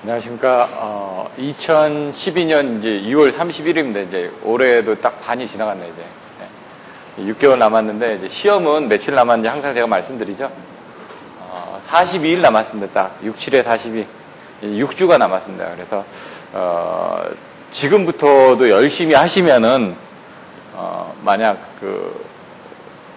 안녕하십니까. 2012년 이제 2월 31일입니다. 이제 올해도 딱 반이 지나갔네, 이제. 6개월 남았는데, 이제 시험은 며칠 남았는지 항상 제가 말씀드리죠. 42일 남았습니다. 딱. 6, 7에 42. 6주가 남았습니다. 그래서, 지금부터도 열심히 하시면은, 만약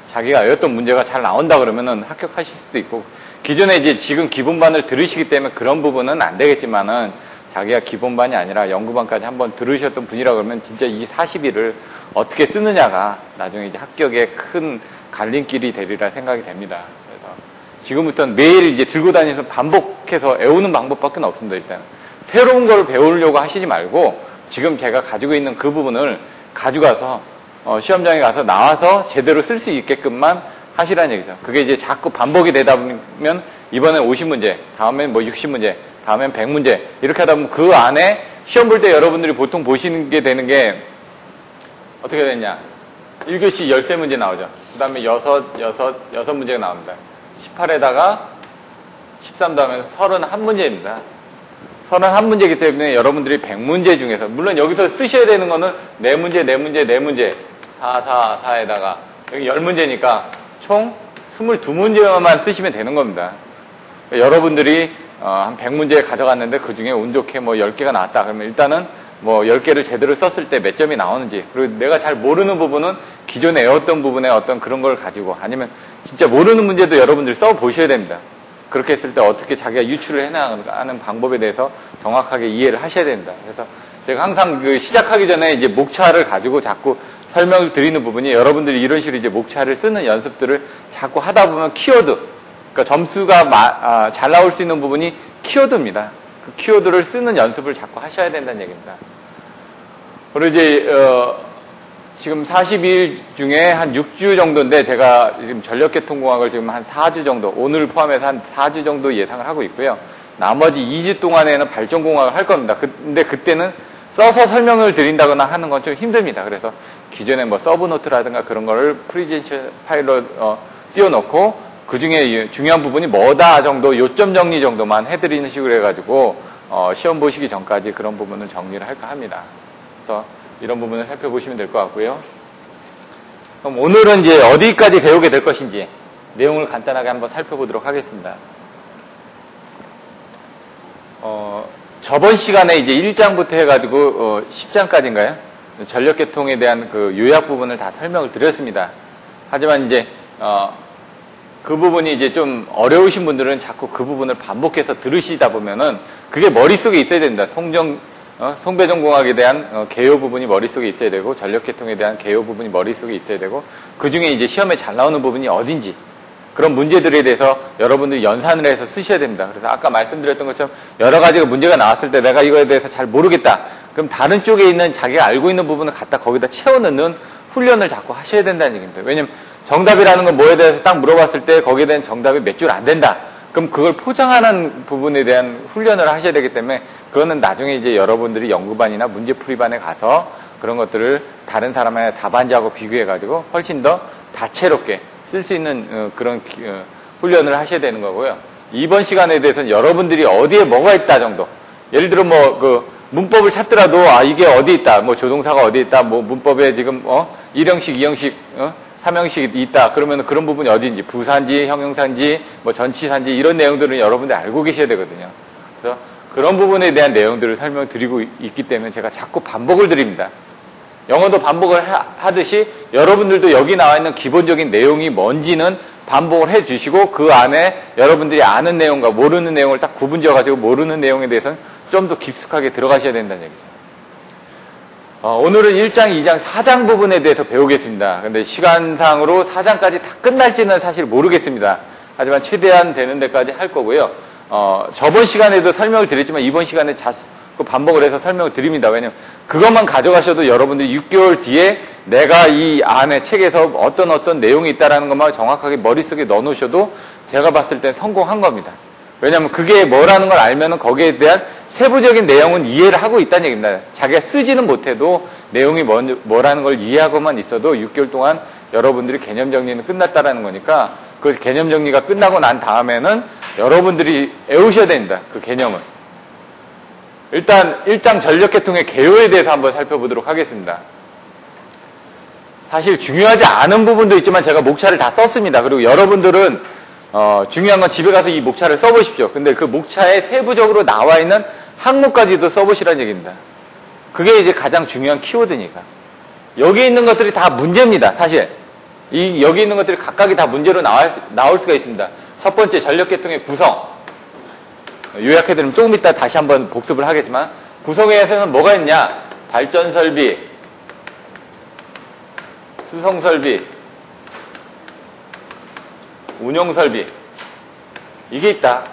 자기가 외웠던 문제가 잘 나온다 그러면은 합격하실 수도 있고, 기존에 이제 지금 기본반을 들으시기 때문에 그런 부분은 안 되겠지만은 자기가 기본반이 아니라 연구반까지 한번 들으셨던 분이라 그러면 진짜 이 40일을 어떻게 쓰느냐가 나중에 이제 합격에 큰 갈림길이 되리라 생각이 됩니다. 그래서 지금부터는 매일 이제 들고 다니면서 반복해서 외우는 방법밖에 없습니다. 일단 새로운 걸 배우려고 하시지 말고 지금 제가 가지고 있는 그 부분을 가져가서 시험장에 가서 나와서 제대로 쓸 수 있게끔만 하시라는 얘기죠. 그게 이제 자꾸 반복이 되다 보면 이번엔 50문제, 다음엔 뭐 60문제, 다음엔 100문제 이렇게 하다 보면 그 안에 시험 볼 때 여러분들이 보통 보시는 게 되는 게 어떻게 되냐. 1교시 13문제 나오죠. 그 다음에 6문제가 나옵니다. 18에다가 13 다음에 31문제입니다. 31문제이기 때문에 여러분들이 100문제 중에서 물론 여기서 쓰셔야 되는 거는 4문제, 4문제, 4문제 4에다가 여기 10문제니까 총 22문제만 쓰시면 되는 겁니다. 그러니까 여러분들이 한 100문제 가져갔는데 그 중에 운 좋게 뭐 10개가 나왔다. 그러면 일단은 뭐 10개를 제대로 썼을 때 몇 점이 나오는지, 그리고 내가 잘 모르는 부분은 기존에 외웠던 부분에 어떤 그런 걸 가지고, 아니면 진짜 모르는 문제도 여러분들이 써보셔야 됩니다. 그렇게 했을 때 어떻게 자기가 유출을 해나가는 방법에 대해서 정확하게 이해를 하셔야 됩니다. 그래서 제가 항상 시작하기 전에 이제 목차를 가지고 자꾸 설명을 드리는 부분이, 여러분들이 이런 식으로 이제 목차를 쓰는 연습들을 자꾸 하다 보면 키워드, 그러니까 점수가 잘 나올 수 있는 부분이 키워드입니다. 그 키워드를 쓰는 연습을 자꾸 하셔야 된다는 얘기입니다. 그리고 이제 지금 42일 중에 한 6주 정도인데, 제가 지금 전력계통공학을 지금 한 4주 정도, 오늘 포함해서 한 4주 정도 예상을 하고 있고요. 나머지 2주 동안에는 발전공학을 할 겁니다. 근데 그때는 써서 설명을 드린다거나 하는 건 좀 힘듭니다. 그래서 기존에 뭐 서브노트라든가 그런 거를 프리젠테이션 파일로 띄워놓고 그 중에 중요한 부분이 뭐다 정도, 요점 정리 정도만 해드리는 식으로 해가지고 시험 보시기 전까지 그런 부분을 정리를 할까 합니다. 그래서 이런 부분을 살펴보시면 될 것 같고요. 그럼 오늘은 이제 어디까지 배우게 될 것인지 내용을 간단하게 한번 살펴보도록 하겠습니다. 저번 시간에 이제 1장부터 해가지고 10장까지인가요? 전력계통에 대한 그 요약 부분을 다 설명을 드렸습니다. 하지만 이제 그 부분이 이제 좀 어려우신 분들은 자꾸 그 부분을 반복해서 들으시다 보면은 그게 머릿속에 있어야 됩니다. 송배전공학에 대한 개요 부분이 머릿속에 있어야 되고, 전력계통에 대한 개요 부분이 머릿속에 있어야 되고, 그 중에 이제 시험에 잘 나오는 부분이 어딘지, 그런 문제들에 대해서 여러분들이 연산을 해서 쓰셔야 됩니다. 그래서 아까 말씀드렸던 것처럼 여러 가지가 문제가 나왔을 때 내가 이거에 대해서 잘 모르겠다. 그럼 다른 쪽에 있는 자기가 알고 있는 부분을 갖다 거기다 채워넣는 훈련을 자꾸 하셔야 된다는 얘기입니다. 왜냐면 정답이라는 건 뭐에 대해서 딱 물어봤을 때 거기에 대한 정답이 몇 줄 안 된다. 그럼 그걸 포장하는 부분에 대한 훈련을 하셔야 되기 때문에, 그거는 나중에 이제 여러분들이 연구반이나 문제풀이반에 가서 그런 것들을 다른 사람의 답안지하고 비교해가지고 훨씬 더 다채롭게 쓸 수 있는 그런 훈련을 하셔야 되는 거고요. 이번 시간에 대해서는 여러분들이 어디에 뭐가 있다 정도. 예를 들어 뭐 문법을 찾더라도 이게 어디 있다. 뭐 조동사가 어디 있다. 뭐 문법에 지금 1형식, 2형식, 3형식이 있다. 그러면 그런 부분이 어디인지, 부사인지, 형용사인지, 뭐 전치사인지 이런 내용들은 여러분들이 알고 계셔야 되거든요. 그래서 그런 부분에 대한 내용들을 설명드리고 있기 때문에 제가 자꾸 반복을 드립니다. 영어도 반복을 하듯이 여러분들도 여기 나와 있는 기본적인 내용이 뭔지는 반복을 해주시고, 그 안에 여러분들이 아는 내용과 모르는 내용을 딱 구분지어가지고 모르는 내용에 대해서는 좀 더 깊숙하게 들어가셔야 된다는 얘기죠. 오늘은 1장, 2장, 4장 부분에 대해서 배우겠습니다. 근데 시간상으로 4장까지 다 끝날지는 사실 모르겠습니다. 하지만 최대한 되는 데까지 할 거고요. 저번 시간에도 설명을 드렸지만 이번 시간에 반복을 해서 설명을 드립니다. 왜냐면 그것만 가져가셔도 여러분들이 6개월 뒤에 내가 이 안에 책에서 어떤 내용이 있다라는 것만 정확하게 머릿속에 넣어놓으셔도 제가 봤을 땐 성공한 겁니다. 왜냐면 그게 뭐라는 걸 알면은 거기에 대한 세부적인 내용은 이해를 하고 있다는 얘기입니다. 자기가 쓰지는 못해도 내용이 뭐라는 걸 이해하고만 있어도 6개월 동안 여러분들이 개념 정리는 끝났다라는 거니까, 그 개념 정리가 끝나고 난 다음에는 여러분들이 외우셔야 됩니다. 그 개념을. 일단 1장 전력계통의 개요에 대해서 한번 살펴보도록 하겠습니다. 사실 중요하지 않은 부분도 있지만 제가 목차를 다 썼습니다. 그리고 여러분들은 중요한 건 집에 가서 이 목차를 써보십시오. 근데 그 목차에 세부적으로 나와 있는 항목까지도 써보시라는 얘기입니다. 그게 이제 가장 중요한 키워드니까. 여기 있는 것들이 다 문제입니다. 사실 여기 있는 것들이 각각이 다 문제로 나올 수가 있습니다. 첫 번째, 전력계통의 구성. 요약해드리면 조금 이따 다시 한번 복습을 하겠지만, 구성에서는 뭐가 있냐? 발전 설비, 수송 설비, 운용 설비, 이게 있다.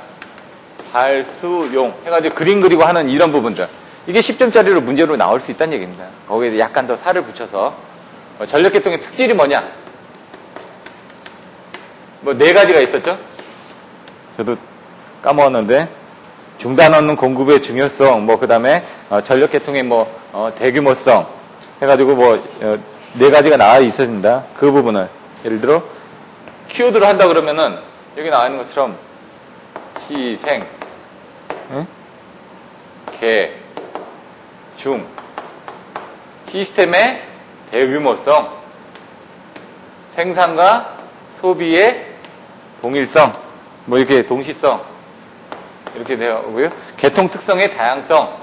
발수용 해가지고 그림 그리고 하는 이런 부분들, 이게 10점짜리로 문제로 나올 수 있다는 얘기입니다. 거기에 약간 더 살을 붙여서. 전력계통의 특질이 뭐냐? 뭐 4가지가 있었죠? 저도 까먹었는데, 중단 없는 공급의 중요성, 그 다음에 전력계통의 대규모성 해가지고 4가지가 나와 있었습니다. 그 부분을 예를 들어 키워드로 한다 그러면은 여기 나와 있는 것처럼 시생, 개, 중, 시스템의 대규모성, 생산과 소비의 동일성, 이렇게 동시성 이렇게 되고요. 계통 특성의 다양성,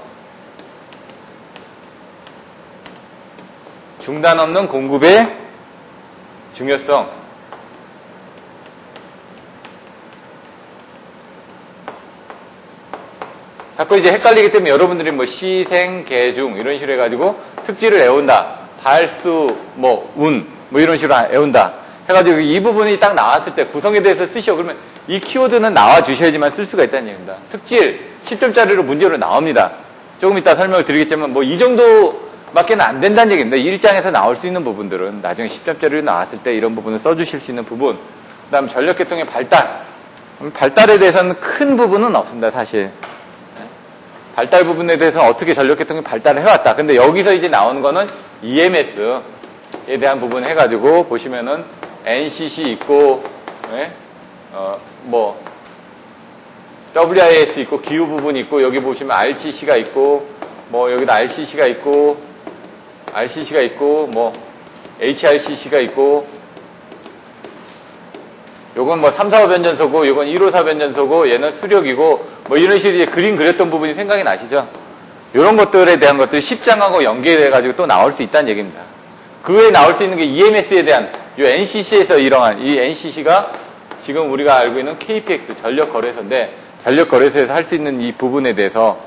중단 없는 공급의 중요성, 자꾸 이제 헷갈리기 때문에 여러분들이 시생, 계중 이런 식으로 해가지고 특질을 애운다. 발수, 운, 이런 식으로 애운다. 해가지고 이 부분이 딱 나왔을 때 구성에 대해서 쓰시오. 그러면 이 키워드는 나와 주셔야지만 쓸 수가 있다는 얘기입니다. 특질, 10점짜리로 문제로 나옵니다. 조금 이따 설명을 드리겠지만 이 정도밖에 안 된다는 얘기입니다. 1장에서 나올 수 있는 부분들은 나중에 10점짜리로 나왔을 때 이런 부분을 써주실 수 있는 부분. 그 다음 전력계통의 발달. 발달에 대해서는 큰 부분은 없습니다. 사실. 발달 부분에 대해서는 어떻게 전력계통이 발달을 해왔다. 근데 여기서 이제 나오는 거는 EMS에 대한 부분 해가지고 보시면은 NCC 있고, WIS 있고, 기후 부분 있고, 여기 보시면 RCC가 있고, 여기도 RCC가 있고, HRCC가 있고, 요건 3, 4, 5 변전소고, 요건 1, 5, 4 변전소고, 얘는 수력이고, 이런 식으로 이제 그림 그렸던 부분이 생각이 나시죠? 요런 것들에 대한 것들이 10장하고 연계돼가지고 또 나올 수 있다는 얘기입니다. 그 외에 나올 수 있는 게 EMS에 대한, 요 NCC에서 이러한, 이 NCC가 지금 우리가 알고 있는 KPX, 전력거래소인데, 전력거래소에서 할 수 있는 이 부분에 대해서,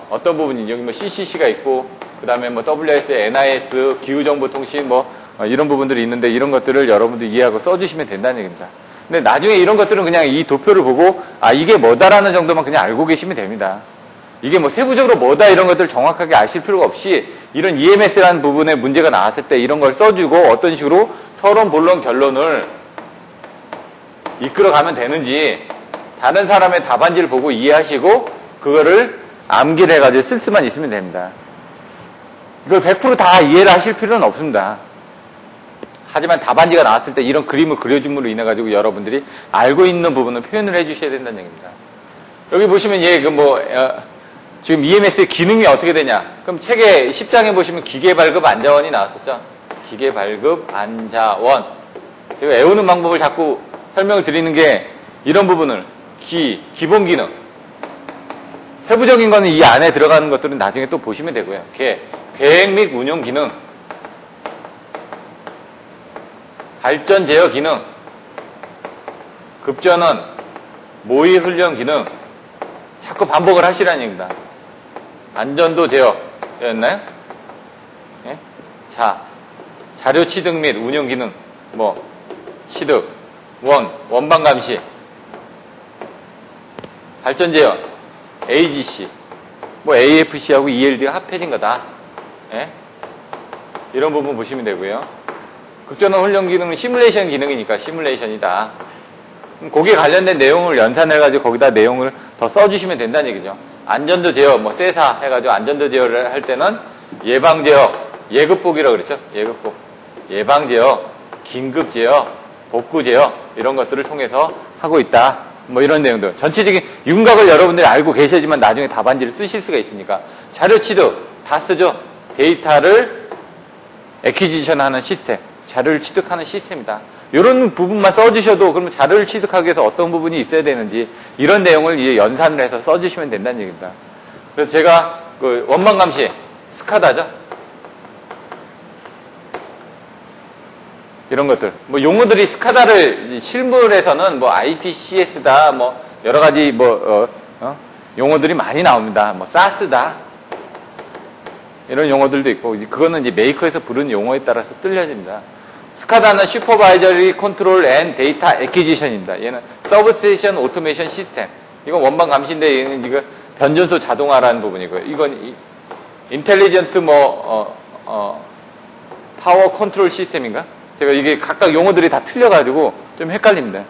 어떤 부분이, 여기 CCC가 있고, 그 다음에 WS, NIS, 기후정보통신, 이런 부분들이 있는데, 이런 것들을 여러분들 이해하고 써주시면 된다는 얘기입니다. 근데 나중에 이런 것들은 그냥 이 도표를 보고, 이게 뭐다라는 정도만 그냥 알고 계시면 됩니다. 이게 세부적으로 뭐다 이런 것들 정확하게 아실 필요가 없이, 이런 EMS라는 부분에 문제가 나왔을 때 이런 걸 써주고, 어떤 식으로 서론, 본론, 결론을 이끌어가면 되는지, 다른 사람의 답안지를 보고 이해하시고, 그거를 암기를 해가지고 쓸 수만 있으면 됩니다. 이걸 100% 다 이해를 하실 필요는 없습니다. 하지만 답안지가 나왔을 때 이런 그림을 그려줌으로 인해가지고 여러분들이 알고 있는 부분을 표현을 해주셔야 된다는 얘기입니다. 여기 보시면 지금 EMS의 기능이 어떻게 되냐. 그럼 책에 10장에 보시면 기계발급 안자원이 나왔었죠. 기계발급 안자원. 제가 애우는 방법을 자꾸 설명을 드리는 게 이런 부분을 기본 기능. 세부적인 거는 이 안에 들어가는 것들은 나중에 또 보시면 되고요. 계획 및 운영 기능. 발전 제어 기능, 급전원, 모의 훈련 기능, 자꾸 반복을 하시라는 얘기입니다. 안전도 제어였나요? 예? 자료 취득 및 운영 기능, 취득, 원방 감시, 발전 제어, AGC, AFC하고 ELD가 합해진 거다. 예? 이런 부분 보시면 되고요. 급전원 훈련 기능은 시뮬레이션 기능이니까 시뮬레이션이다. 그럼 거기에 관련된 내용을 연산해가지고 거기다 내용을 더 써주시면 된다는 얘기죠. 안전도 제어, 쇠사 해가지고 안전도 제어를 할 때는 예방 제어, 예급복이라고 그랬죠. 예급복. 예방 제어, 긴급 제어, 복구 제어 이런 것들을 통해서 하고 있다. 뭐 이런 내용들. 전체적인 윤곽을 여러분들이 알고 계셔야지만 나중에 답안지를 쓰실 수가 있으니까. 자료 취득 다 쓰죠. 데이터를 애퀴지션하는 시스템, 자료를 취득하는 시스템이다. 이런 부분만 써주셔도 그러면 자료를 취득하기 위해서 어떤 부분이 있어야 되는지 이런 내용을 이제 연산을 해서 써주시면 된다는 얘기입니다. 그래서 제가 그 원방감시 스카다죠. 이런 것들. 뭐 용어들이 스카다를 실물에서는 뭐 IPCS다, 뭐 여러 가지 용어들이 많이 나옵니다. 뭐 사스다. 이런 용어들도 있고, 그거는 이제 메이커에서 부른 용어에 따라서 틀려집니다. 스카다는 슈퍼바이저리 컨트롤 앤 데이터 애퀴지션입니다. 얘는 서브스테이션 오토메이션 시스템. 이건 원방 감시인데 얘는 이거 변전소 자동화라는 부분이고요. 이건 인텔리전트 파워 컨트롤 시스템인가? 제가 이게 각각 용어들이 다 틀려가지고 좀 헷갈립니다.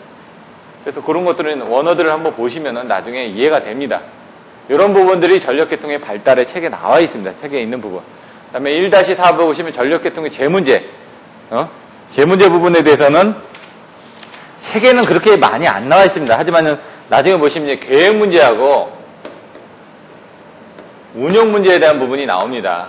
그래서 그런 것들은 원어들을 한번 보시면은 나중에 이해가 됩니다. 이런 부분들이 전력계통의 발달의 책에 나와 있습니다. 책에 있는 부분. 그 다음에 1-4 보시면 전력계통의 재문제. 재문제 부분에 대해서는 책에는 그렇게 많이 안 나와 있습니다. 하지만은 나중에 보시면 이제 계획 문제하고 운영 문제에 대한 부분이 나옵니다.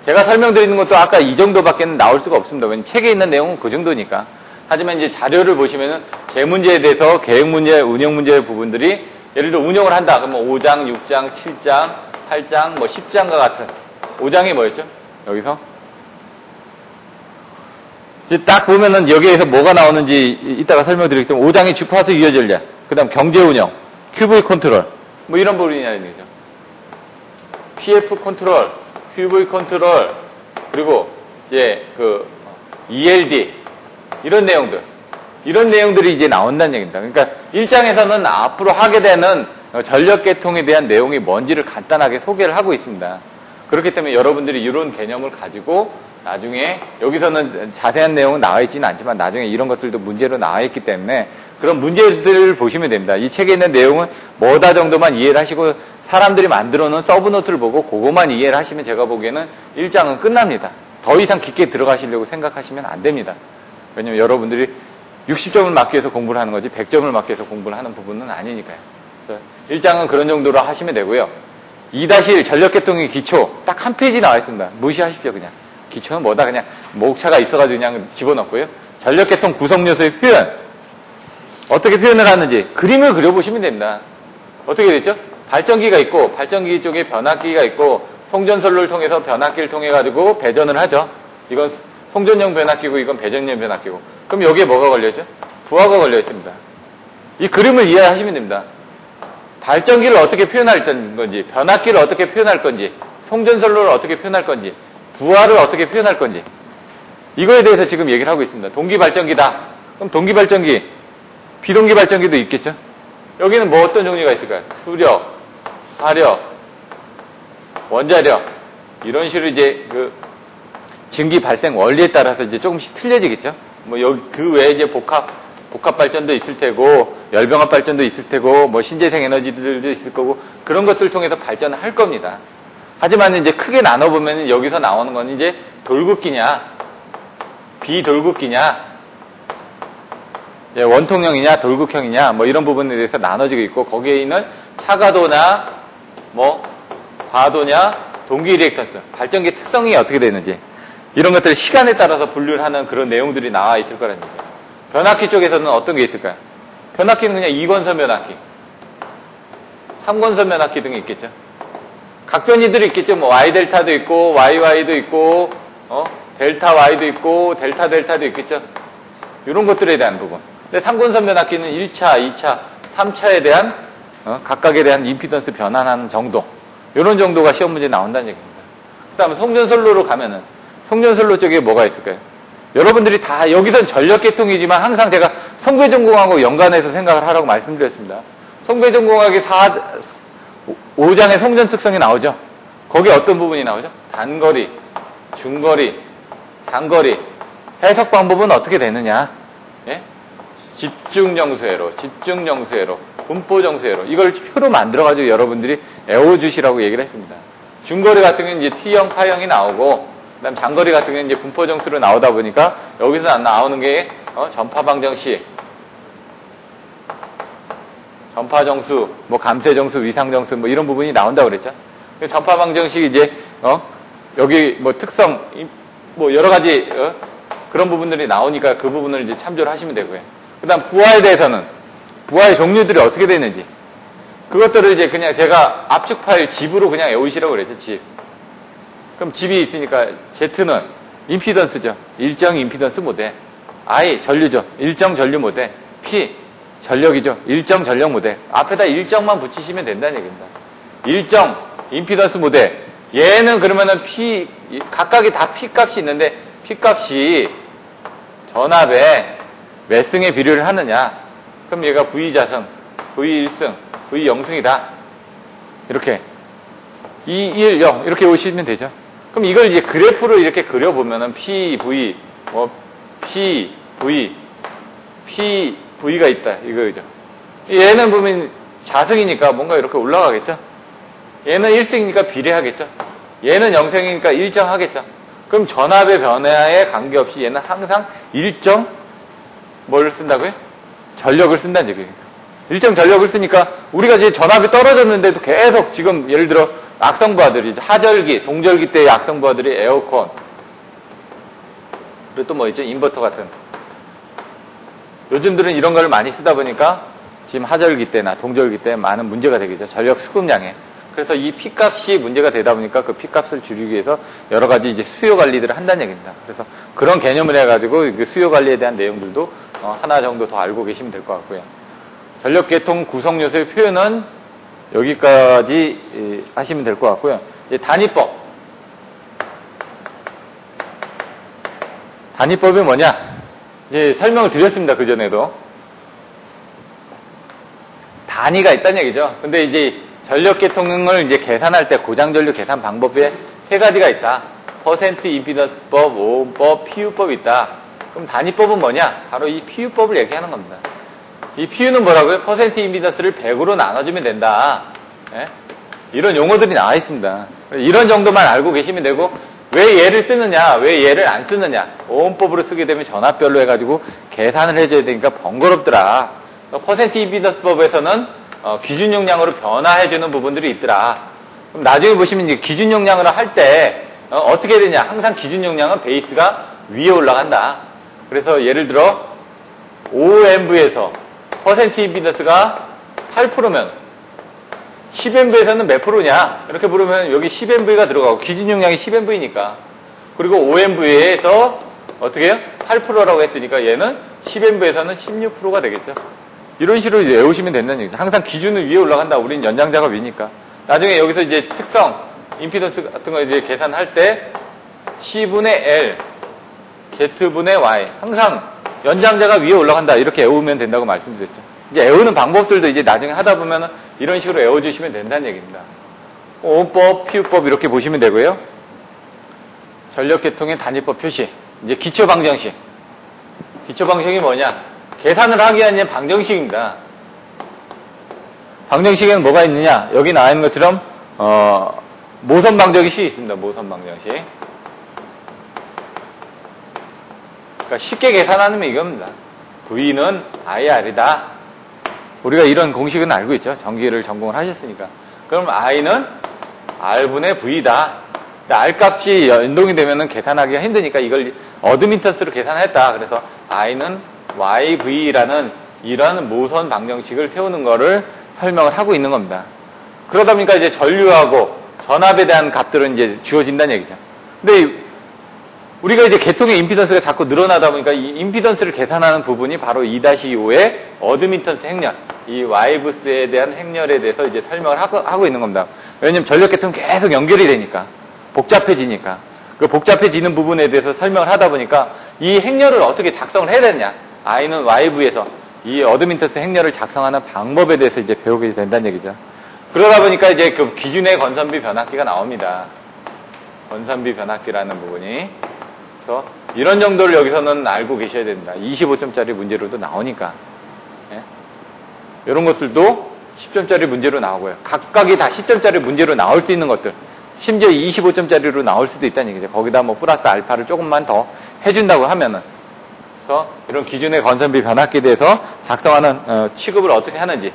제가 설명드리는 것도 아까 이 정도밖에 나올 수가 없습니다. 왜냐면 책에 있는 내용은 그 정도니까. 하지만 이제 자료를 보시면은 재문제에 대해서 계획 문제, 운영 문제의 부분들이 예를 들어 운영을 한다. 그러면 5장, 6장, 7장, 8장, 뭐 10장과 같은 5장이 뭐였죠? 여기서 이제 딱 보면은 여기에서 뭐가 나오는지 이따가 설명드리기 때문에 5장이 주파수 유효 전략, 그 다음 경제 운영, QV 컨트롤, 뭐 이런 부분이 있는 거죠. PF 컨트롤, QV 컨트롤, 그리고 이제 그 ELD 이런 내용들, 이런 내용들이 이제 나온다는 얘기입니다. 그러니까 1장에서는 앞으로 하게 되는 전력계통에 대한 내용이 뭔지를 간단하게 소개를 하고 있습니다. 그렇기 때문에 여러분들이 이런 개념을 가지고 나중에 여기서는 자세한 내용은 나와 있지는 않지만 나중에 이런 것들도 문제로 나와 있기 때문에 그런 문제들을 보시면 됩니다. 이 책에 있는 내용은 뭐다 정도만 이해를 하시고 사람들이 만들어 놓은 서브노트를 보고 그것만 이해를 하시면 제가 보기에는 1장은 끝납니다. 더 이상 깊게 들어가시려고 생각하시면 안 됩니다. 왜냐면 여러분들이 60점을 맞기 위해서 공부를 하는 거지 100점을 맞기 위해서 공부를 하는 부분은 아니니까요. 그래서 1장은 그런 정도로 하시면 되고요. 2-1 전력계통의 기초 딱 한 페이지 나와 있습니다. 무시하십시오. 그냥 기초는 뭐다 그냥 목차가 있어가지고 그냥 집어넣고요. 전력계통 구성요소의 표현 어떻게 표현을 하는지 그림을 그려보시면 됩니다. 어떻게 됐죠? 발전기가 있고 발전기 쪽에 변압기가 있고 송전선로를 통해서 변압기를 통해 가지고 배전을 하죠. 이건 송전용 변압기고 이건 배전용 변압기고 그럼 여기에 뭐가 걸려있죠? 부하가 걸려 있습니다. 이 그림을 이해하시면 됩니다. 발전기를 어떻게 표현할 건지, 변압기를 어떻게 표현할 건지, 송전선로를 어떻게 표현할 건지, 부하를 어떻게 표현할 건지 이거에 대해서 지금 얘기를 하고 있습니다. 동기발전기다. 그럼 동기발전기, 비동기발전기도 있겠죠? 여기는 뭐 어떤 종류가 있을까요? 수력, 화력, 원자력 이런 식으로 이제 그 증기 발생 원리에 따라서 이제 조금씩 틀려지겠죠? 뭐 여기 그 외에 이제 복합 발전도 있을 테고 열병합 발전도 있을 테고 뭐 신재생 에너지들도 있을 거고 그런 것들 통해서 발전을 할 겁니다. 하지만 이제 크게 나눠 보면 여기서 나오는 건 이제 돌극기냐 비돌극기냐 원통형이냐 돌극형이냐 뭐 이런 부분에 대해서 나눠지고 있고 거기에 있는 차가도나 뭐 과도냐 동기 리액턴스 발전기 특성이 어떻게 되는지 이런 것들을 시간에 따라서 분류를 하는 그런 내용들이 나와 있을 거라는 얘기죠. 변압기 쪽에서는 어떤 게 있을까요? 변압기는 그냥 2권선 변압기, 3권선 변압기 등이 있겠죠. 각 변이들이 있겠죠. 뭐 Y 델타도 있고 YY도 있고 델타 Y도 있고 델타 델타도 있겠죠. 이런 것들에 대한 부분. 근데 3권선 변압기는 1차, 2차, 3차에 대한 각각에 대한 임피던스 변환하는 정도 이런 정도가 시험 문제에 나온다는 얘기입니다. 그 다음에 송전선로로 가면은 송전선로 쪽에 뭐가 있을까요? 여러분들이 다 여기선 전력계통이지만 항상 제가 성배전공하고 연관해서 생각을 하라고 말씀드렸습니다. 성배전공학의 5장의 송전 특성이 나오죠. 거기에 어떤 부분이 나오죠? 단거리, 중거리, 장거리 해석 방법은 어떻게 되느냐? 예? 집중정수회로, 분포정수회로 이걸 표로 만들어가지고 여러분들이 외워주시라고 얘기를 했습니다. 중거리 같은 경우는 이제 T형, 파형이 나오고 그다음 장거리 같은 경우는 이제 분포정수로 나오다 보니까 여기서 나오는 게 전파방정시 전파 정수, 뭐 감쇄 정수, 위상 정수, 뭐 이런 부분이 나온다고 그랬죠. 전파 방정식이 이제, 여기 뭐 특성, 뭐 여러 가지, 그런 부분들이 나오니까 그 부분을 이제 참조를 하시면 되고요. 그 다음 부하에 대해서는, 부하의 종류들이 어떻게 되는지, 그것들을 이제 그냥 제가 압축 파일 집으로 그냥 외우시라고 그랬죠, 집. 그럼 집이 있으니까 Z는 임피던스죠. 일정 임피던스 모델. I, 전류죠. 일정 전류 모델. P, 전력이죠. 일정 전력 모델. 앞에다 일정만 붙이시면 된다는 얘기입니다. 일정 임피던스 모델. 얘는 그러면은 P, 각각이 다 P 값이 있는데 P 값이 전압에 몇 승의 비례를 하느냐. 그럼 얘가 V 자승, V 1승, V 0승이다. 이렇게. 2, 1, 0. 이렇게 오시면 되죠. 그럼 이걸 이제 그래프로 이렇게 그려보면은 PV, PV가 있다. 이거죠. 얘는 보면 자승이니까 뭔가 이렇게 올라가겠죠. 얘는 1승이니까 비례하겠죠. 얘는 0승이니까 일정하겠죠. 그럼 전압의 변화에 관계없이 얘는 항상 일정, 뭘 쓴다고요? 전력을 쓴다는 얘기예요. 일정 전력을 쓰니까 우리가 이제 전압이 떨어졌는데도 계속 지금 예를 들어 악성부하들이 하절기, 동절기 때의 악성부하들이 에어컨, 그리고 또 뭐 있죠? 인버터 같은. 요즘들은 이런 걸 많이 쓰다 보니까 지금 하절기 때나 동절기 때 많은 문제가 되겠죠. 전력 수급량에. 그래서 이 P값이 문제가 되다 보니까 그 P값을 줄이기 위해서 여러 가지 이제 수요 관리들을 한다는 얘기입니다. 그래서 그런 개념을 해가지고 수요 관리에 대한 내용들도 하나 정도 더 알고 계시면 될 것 같고요. 전력 계통 구성 요소의 표현은 여기까지 하시면 될 것 같고요. 이제 단위법. 단위법이 뭐냐? 이제 설명을 드렸습니다. 그전에도. 단위가 있다는 얘기죠. 근데 이제 전력 계통을 이제 계산할 때 고장 전류 계산 방법에 세 가지가 있다. 퍼센트 임피던스법, 오음법, PU법이 있다. 그럼 단위법은 뭐냐? 바로 이 PU법을 얘기하는 겁니다. 이 PU는 뭐라고요? 퍼센트 임피던스를 100으로 나눠주면 된다. 예? 이런 용어들이 나와 있습니다. 이런 정도만 알고 계시면 되고, 왜 얘를 쓰느냐, 왜 얘를 안 쓰느냐. 오음법으로 쓰게 되면 전압별로 해가지고 계산을 해줘야 되니까 번거롭더라. 퍼센트 임피던스법에서는 기준 용량으로 변화해주는 부분들이 있더라. 그럼 나중에 보시면 이제 기준 용량으로 할 때 어떻게 되냐. 항상 기준 용량은 베이스가 위에 올라간다. 그래서 예를 들어 5MV에서 퍼센트 임피던스가 8%면 10MV에서는 몇 프로냐? 이렇게 부르면 여기 10MV가 들어가고 기준 용량이 10MV니까. 그리고 5MV에서 어떻게 해요? 8%라고 했으니까 얘는 10MV에서는 16%가 되겠죠. 이런 식으로 이제 외우시면 된다는 얘기죠. 항상 기준은 위에 올라간다. 우린 연장자가 위니까. 나중에 여기서 이제 특성, 임피던스 같은 거 이제 계산할 때 C분의 L, Z분의 Y. 항상 연장자가 위에 올라간다. 이렇게 외우면 된다고 말씀드렸죠. 이제 외우는 방법들도 이제 나중에 하다 보면은 이런 식으로 외워주시면 된다는 얘기입니다. 오음법, PU법 이렇게 보시면 되고요. 전력계통의 단위법 표시. 이제 기초방정식. 기초방정식이 뭐냐? 계산을 하기 위한 방정식입니다. 방정식에는 뭐가 있느냐? 여기 나와 있는 것처럼 모선 방정식이 있습니다. 모선 방정식. 그러니까 쉽게 계산하면 이겁니다. V는 IR이다. 우리가 이런 공식은 알고 있죠. 전기를 전공을 하셨으니까. 그럼 I는 R분의 V다. R 값이 연동이 되면은 계산하기가 힘드니까 이걸 어드미턴스로 계산했다. 그래서 I는 YV라는 이런 모선 방정식을 세우는 거를 설명을 하고 있는 겁니다. 그러다 보니까 이제 전류하고 전압에 대한 값들은 이제 주어진다는 얘기죠. 근데 우리가 이제 계통의 임피던스가 자꾸 늘어나다 보니까 이 임피던스를 계산하는 부분이 바로 2-5의 어드미턴스 행렬, 이 Y부스에 대한 행렬에 대해서 이제 설명을 하고 있는 겁니다. 왜냐면 전력 계통이 계속 연결이 되니까, 복잡해지니까. 그 복잡해지는 부분에 대해서 설명을 하다 보니까 이 행렬을 어떻게 작성을 해야 되느냐. I는 Y부에서 이 어드미턴스 행렬을 작성하는 방법에 대해서 이제 배우게 된다는 얘기죠. 그러다 보니까 이제 그 기준의 건선비 변압기가 나옵니다. 건선비 변압기라는 부분이. 그래서 이런 정도를 여기서는 알고 계셔야 됩니다. 25점짜리 문제로도 나오니까. 예? 이런 것들도 10점짜리 문제로 나오고요. 각각이 다 10점짜리 문제로 나올 수 있는 것들. 심지어 25점짜리로 나올 수도 있다는 얘기죠. 거기다 뭐 플러스 알파를 조금만 더 해준다고 하면은. 그래서 이런 기준의 건선비 변압기에 대해서 작성하는 취급을 어떻게 하는지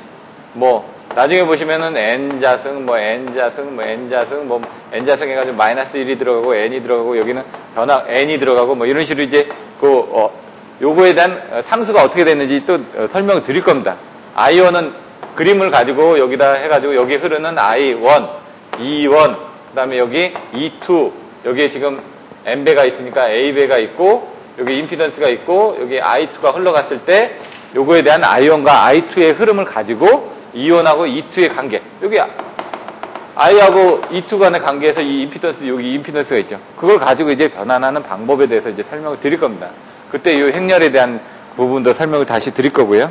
뭐 나중에 보시면은 n자승, 뭐 n자승, 뭐 n자승, 뭐 n자승 해가지고 마이너스 1이 들어가고 n이 들어가고 여기는 변화 n이 들어가고 뭐 이런 식으로 이제 요거에 대한 상수가 어떻게 됐는지 또 설명을 드릴 겁니다. I1은 그림을 가지고 여기다 해가지고 여기 흐르는 I1, E1, 그 다음에 여기 E2, 여기에 지금 N배가 있으니까 A배가 있고, 여기 임피던스가 있고, 여기 I2가 흘러갔을 때, 요거에 대한 I1과 I2의 흐름을 가지고, E1하고 E2의 관계. 여기 I하고 E2 간의 관계에서 이 임피던스, 여기 임피던스가 있죠. 그걸 가지고 이제 변환하는 방법에 대해서 이제 설명을 드릴 겁니다. 그때 이 행렬에 대한 부분도 설명을 다시 드릴 거고요.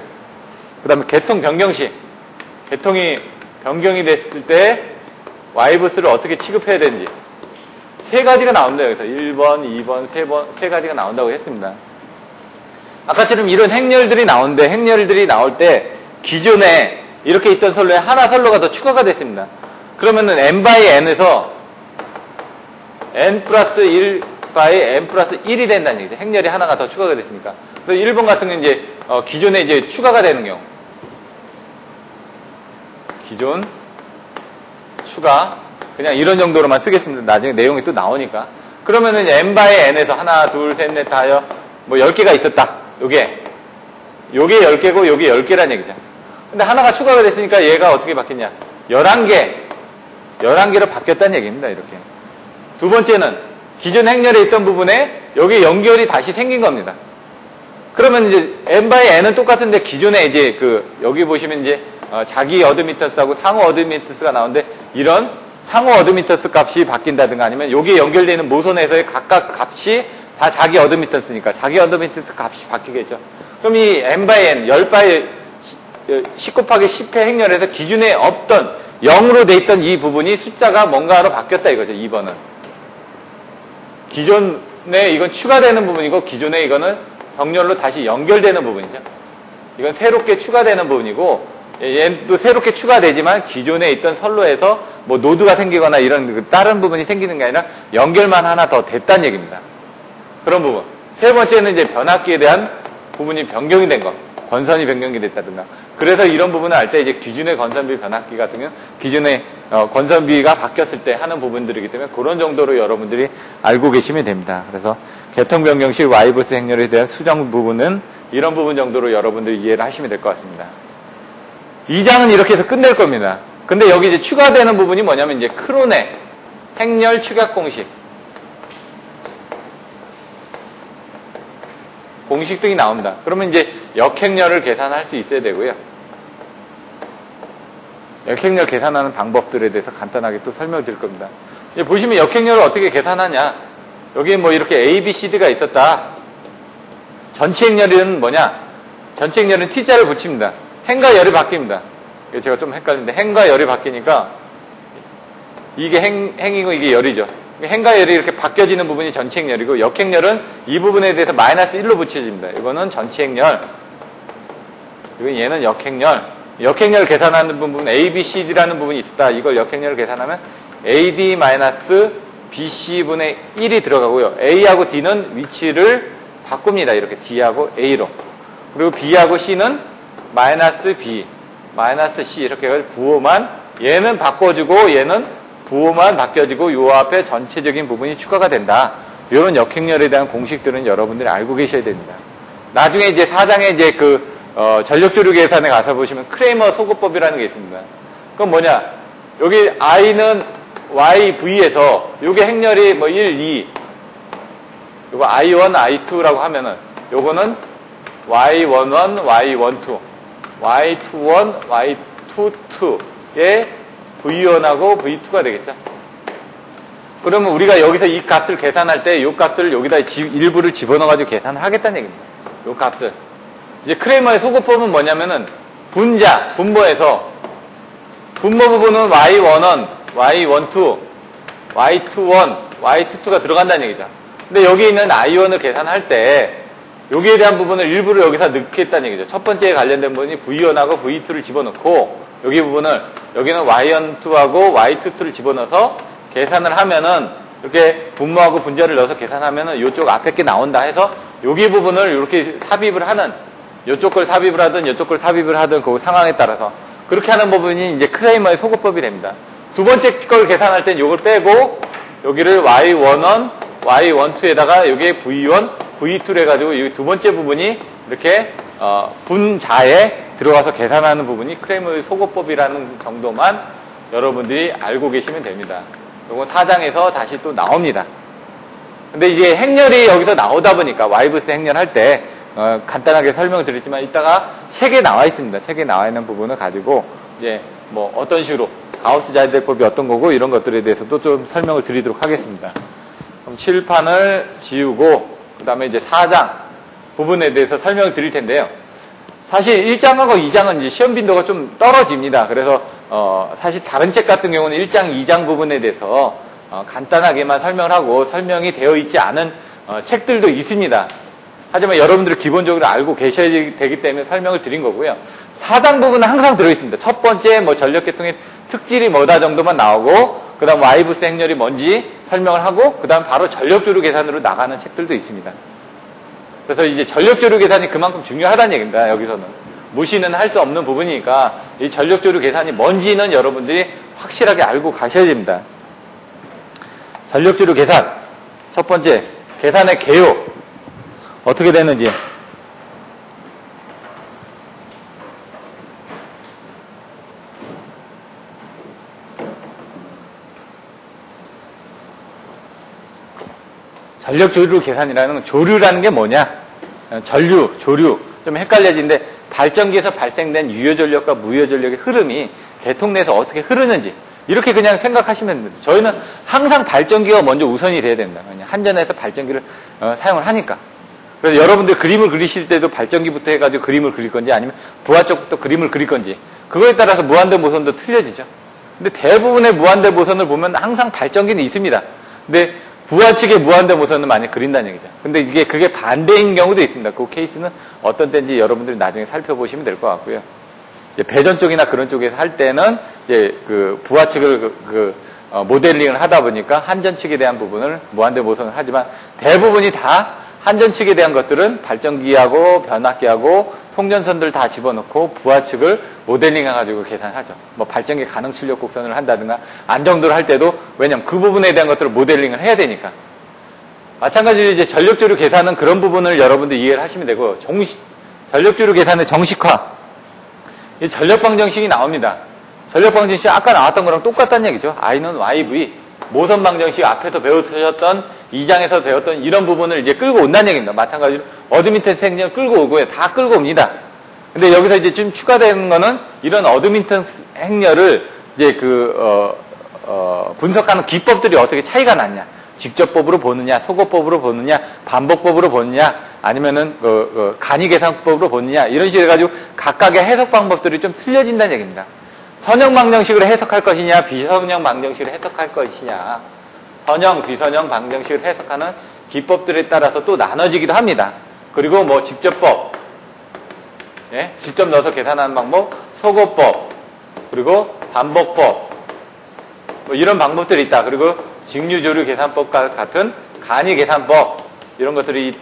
그 다음에 계통 변경 시, 계통이 변경이 됐을 때 Y부스를 어떻게 취급해야 되는지 세 가지가 나옵니다. 여기서 1번, 2번, 세 가지가 나온다고 했습니다. 아까처럼 이런 행렬들이 나오는데 행렬들이 나올 때 기존에 이렇게 있던 선로에 하나 선로가 더 추가가 됐습니다. 그러면은 n by n에서 n 플러스 1 by n 플러스 1이 된다는 얘기죠. 행렬이 하나가 더 추가가 됐으니까. 그래서 1번 같은 경우는 이제 기존에 이제 추가가 되는 경우. 기존 추가 그냥 이런 정도로만 쓰겠습니다. 나중에 내용이 또 나오니까. 그러면은 n by n에서 하나, 둘, 셋, 넷, 다여 뭐 10개가 있었다. 요게 10개고 요게 10개란 얘기죠. 근데 하나가 추가가 됐으니까 얘가 어떻게 바뀌냐? 11개로 바뀌었다는 얘기입니다. 이렇게. 두 번째는 기존 행렬에 있던 부분에 여기 연결이 다시 생긴 겁니다. 그러면 이제 n by n은 똑같은데 기존에 이제 여기 보시면 이제 자기 어드미터스하고 상호 어드미터스가 나오는데 이런 상호 어드미터스 값이 바뀐다든가 아니면 여기에 연결되는 모선에서의 각각 값이 다 자기 어드미터스니까 자기 어드미터스 값이 바뀌겠죠. 그럼 이 n by n 10by 10 곱하기 10회 행렬에서 기존에 없던 0으로 돼 있던 이 부분이 숫자가 뭔가로 바뀌었다 이거죠. 2번은. 기존에 이건 추가되는 부분이고 기존에 이거는 병렬로 다시 연결되는 부분이죠. 이건 새롭게 추가되는 부분이고 얘도 새롭게 추가되지만 기존에 있던 선로에서 뭐 노드가 생기거나 이런 다른 부분이 생기는 게 아니라 연결만 하나 더 됐다는 얘기입니다. 그런 부분. 세 번째는 이제 변압기에 대한 부분이 변경이 된 거. 건선이 변경이 됐다든가. 그래서 이런 부분을 알 때 이제 기존의 건선비 변압기 같은 경우는 기존의 건선비가 바뀌었을 때 하는 부분들이기 때문에 그런 정도로 여러분들이 알고 계시면 됩니다. 그래서 계통 변경 시 Y부스 행렬에 대한 수정 부분은 이런 부분 정도로 여러분들이 이해를 하시면 될 것 같습니다. 2장은 이렇게 해서 끝낼 겁니다. 근데 여기 이제 추가되는 부분이 뭐냐면 이제 크론의 행렬 축약 공식. 공식등이 나옵니다. 그러면 이제 역행렬을 계산할 수 있어야 되고요. 역행렬 계산하는 방법들에 대해서 간단하게 또 설명드릴 겁니다. 이제 보시면 역행렬을 어떻게 계산하냐. 여기 뭐 이렇게 A, B, C, D가 있었다. 전체 행렬은 뭐냐? 전체 행렬은 T자를 붙입니다. 행과 열이 바뀝니다. 이거 제가 좀 헷갈리는데 행과 열이 바뀌니까 이게 행이고 이게 열이죠. 행과 열이 이렇게 바뀌어지는 부분이 전체 행렬이고 역행렬은 이 부분에 대해서 마이너스 1로 붙여집니다. 이거는 전체 행렬. 그리고 얘는 역행렬. 역행렬 계산하는 부분 A, B, C, D라는 부분이 있었다. 이걸 역행렬을 계산하면 AD 마이너스 BC분의 1이 들어가고요. A하고 D는 위치를 바꿉니다. 이렇게 D하고 A로. 그리고 B하고 C는 마이너스 B, 마이너스 C 이렇게 해가지고 부호만 얘는 바꿔주고 얘는 부호만 바뀌어지고 요 앞에 전체적인 부분이 추가가 된다. 이런 역행렬에 대한 공식들은 여러분들이 알고 계셔야 됩니다. 나중에 이제 4장에 이제 전력조류 계산에 가서 보시면 크레이머 소거법이라는 게 있습니다. 그건 뭐냐? 여기 I는 YV에서 요게 행렬이 뭐 1, 2 요거 I1, I2라고 하면은 요거는 Y11, Y12 Y21, Y22의 V1하고 V2가 되겠죠. 그러면 우리가 여기서 이 값을 계산할 때 이 값을 여기다 일부를 집어넣어가지고 계산을 하겠다는 얘기입니다. 이 값을. 이제 크레이머의 소거법은 뭐냐면은 분모에서 분모 부분은 Y11, Y12, Y21, Y22가 들어간다는 얘기죠. 근데 여기 있는 I1을 계산할 때 여기에 대한 부분을 일부러 여기서 넣겠다는 얘기죠. 첫 번째에 관련된 부분이 V1하고 V2를 집어넣고 여기 부분을 여기는 Y12하고 Y22를 집어넣어서 계산을 하면은 이렇게 분모하고 분자를 넣어서 계산하면은 이쪽 앞에 게 나온다 해서 여기 부분을 이렇게 삽입을 하는 이쪽 걸 삽입을 하든 이쪽 걸 삽입을 하든 그 상황에 따라서 그렇게 하는 부분이 이제 크레이머의 소거법이 됩니다. 두 번째 걸 계산할 땐 요걸 빼고 여기를 y11, y12에다가 여기에 v1, v2를 해가지고 이 두 번째 부분이 이렇게 분자에 들어가서 계산하는 부분이 크레이머의 소거법이라는 정도만 여러분들이 알고 계시면 됩니다. 요건 4장에서 다시 또 나옵니다. 근데 이게 행렬이 여기서 나오다 보니까 와이브스 행렬 할 때 간단하게 설명을 드렸지만 이따가 책에 나와 있습니다. 책에 나와 있는 부분을 가지고 이제 뭐 어떤 식으로 가우스 자연대법이 어떤 거고 이런 것들에 대해서도 좀 설명을 드리도록 하겠습니다. 그럼 칠판을 지우고 그 다음에 이제 4장 부분에 대해서 설명을 드릴 텐데요. 사실 1장하고 2장은 이제 시험 빈도가 좀 떨어집니다. 그래서 사실 다른 책 같은 경우는 1장, 2장 부분에 대해서 간단하게만 설명을 하고 설명이 되어 있지 않은 책들도 있습니다. 하지만 여러분들이 기본적으로 알고 계셔야 되기 때문에 설명을 드린 거고요. 4장 부분은 항상 들어있습니다. 첫 번째 뭐 전력계통의 특질이 뭐다 정도만 나오고 그 다음 와이브스 행렬이 뭔지 설명을 하고 그 다음 바로 전력조류 계산으로 나가는 책들도 있습니다. 그래서 이제 전력조류 계산이 그만큼 중요하다는 얘기입니다. 여기서는 무시는 할 수 없는 부분이니까 이 전력조류 계산이 뭔지는 여러분들이 확실하게 알고 가셔야 됩니다. 전력조류 계산 첫 번째 계산의 개요 어떻게 되는지 전력조류 계산이라는 건 조류라는 게 뭐냐? 전류, 조류 좀 헷갈려지는데 발전기에서 발생된 유효전력과 무효전력의 흐름이 계통 내에서 어떻게 흐르는지 이렇게 그냥 생각하시면 됩니다. 저희는 항상 발전기가 먼저 우선이 돼야 됩니다. 한전에서 발전기를 사용을 하니까. 그래서 여러분들 그림을 그리실 때도 발전기부터 해가지고 그림을 그릴 건지 아니면 부하 쪽부터 그림을 그릴 건지 그거에 따라서 무한대 모선도 틀려지죠. 근데 대부분의 무한대 모선을 보면 항상 발전기는 있습니다. 근데 부하 측의 무한대 모선은 많이 그린다는 얘기죠. 근데 그게 반대인 경우도 있습니다. 그 케이스는 어떤 때인지 여러분들이 나중에 살펴보시면 될 것 같고요. 배전 쪽이나 그런 쪽에서 할 때는 이제 그 부하 측을 모델링을 하다 보니까 한전 측에 대한 부분을 무한대 모선을 하지만 대부분이 다 한전 측에 대한 것들은 발전기하고 변압기하고 송전선들 다 집어넣고 부하 측을 모델링해가지고 계산하죠. 뭐 발전기 가능 출력 곡선을 한다든가 안정도를 할 때도 왜냐면 그 부분에 대한 것들을 모델링을 해야 되니까. 마찬가지로 이제 전력조류 계산은 그런 부분을 여러분들 이해를 하시면 되고 전력조류 계산의 정식화. 이 전력방정식이 나옵니다. 전력방정식 아까 나왔던 거랑 똑같다는 얘기죠. I는 YV. 모선방정식 앞에서 배우셨던 2장에서 배웠던 이런 부분을 이제 끌고 온다는 얘기입니다. 마찬가지로 어드미턴스 행렬 끌고 오고요. 다 끌고 옵니다. 근데 여기서 이제 좀 추가되는 거는 이런 어드미턴스 행렬을 이제 분석하는 기법들이 어떻게 차이가 났냐. 직접법으로 보느냐, 소거법으로 보느냐, 반복법으로 보느냐, 아니면은 간이 계산법으로 보느냐 이런 식으로 해가지고 각각의 해석 방법들이 좀 틀려진다는 얘기입니다. 선형 방정식으로 해석할 것이냐, 비선형 방정식으로 해석할 것이냐, 선형, 비선형 방정식을 해석하는 기법들에 따라서 또 나눠지기도 합니다. 그리고 뭐 직접법, 예? 직접 넣어서 계산하는 방법, 소거법, 그리고 반복법, 뭐 이런 방법들이 있다. 그리고 직류조류 계산법과 같은 간이 계산법, 이런 것들이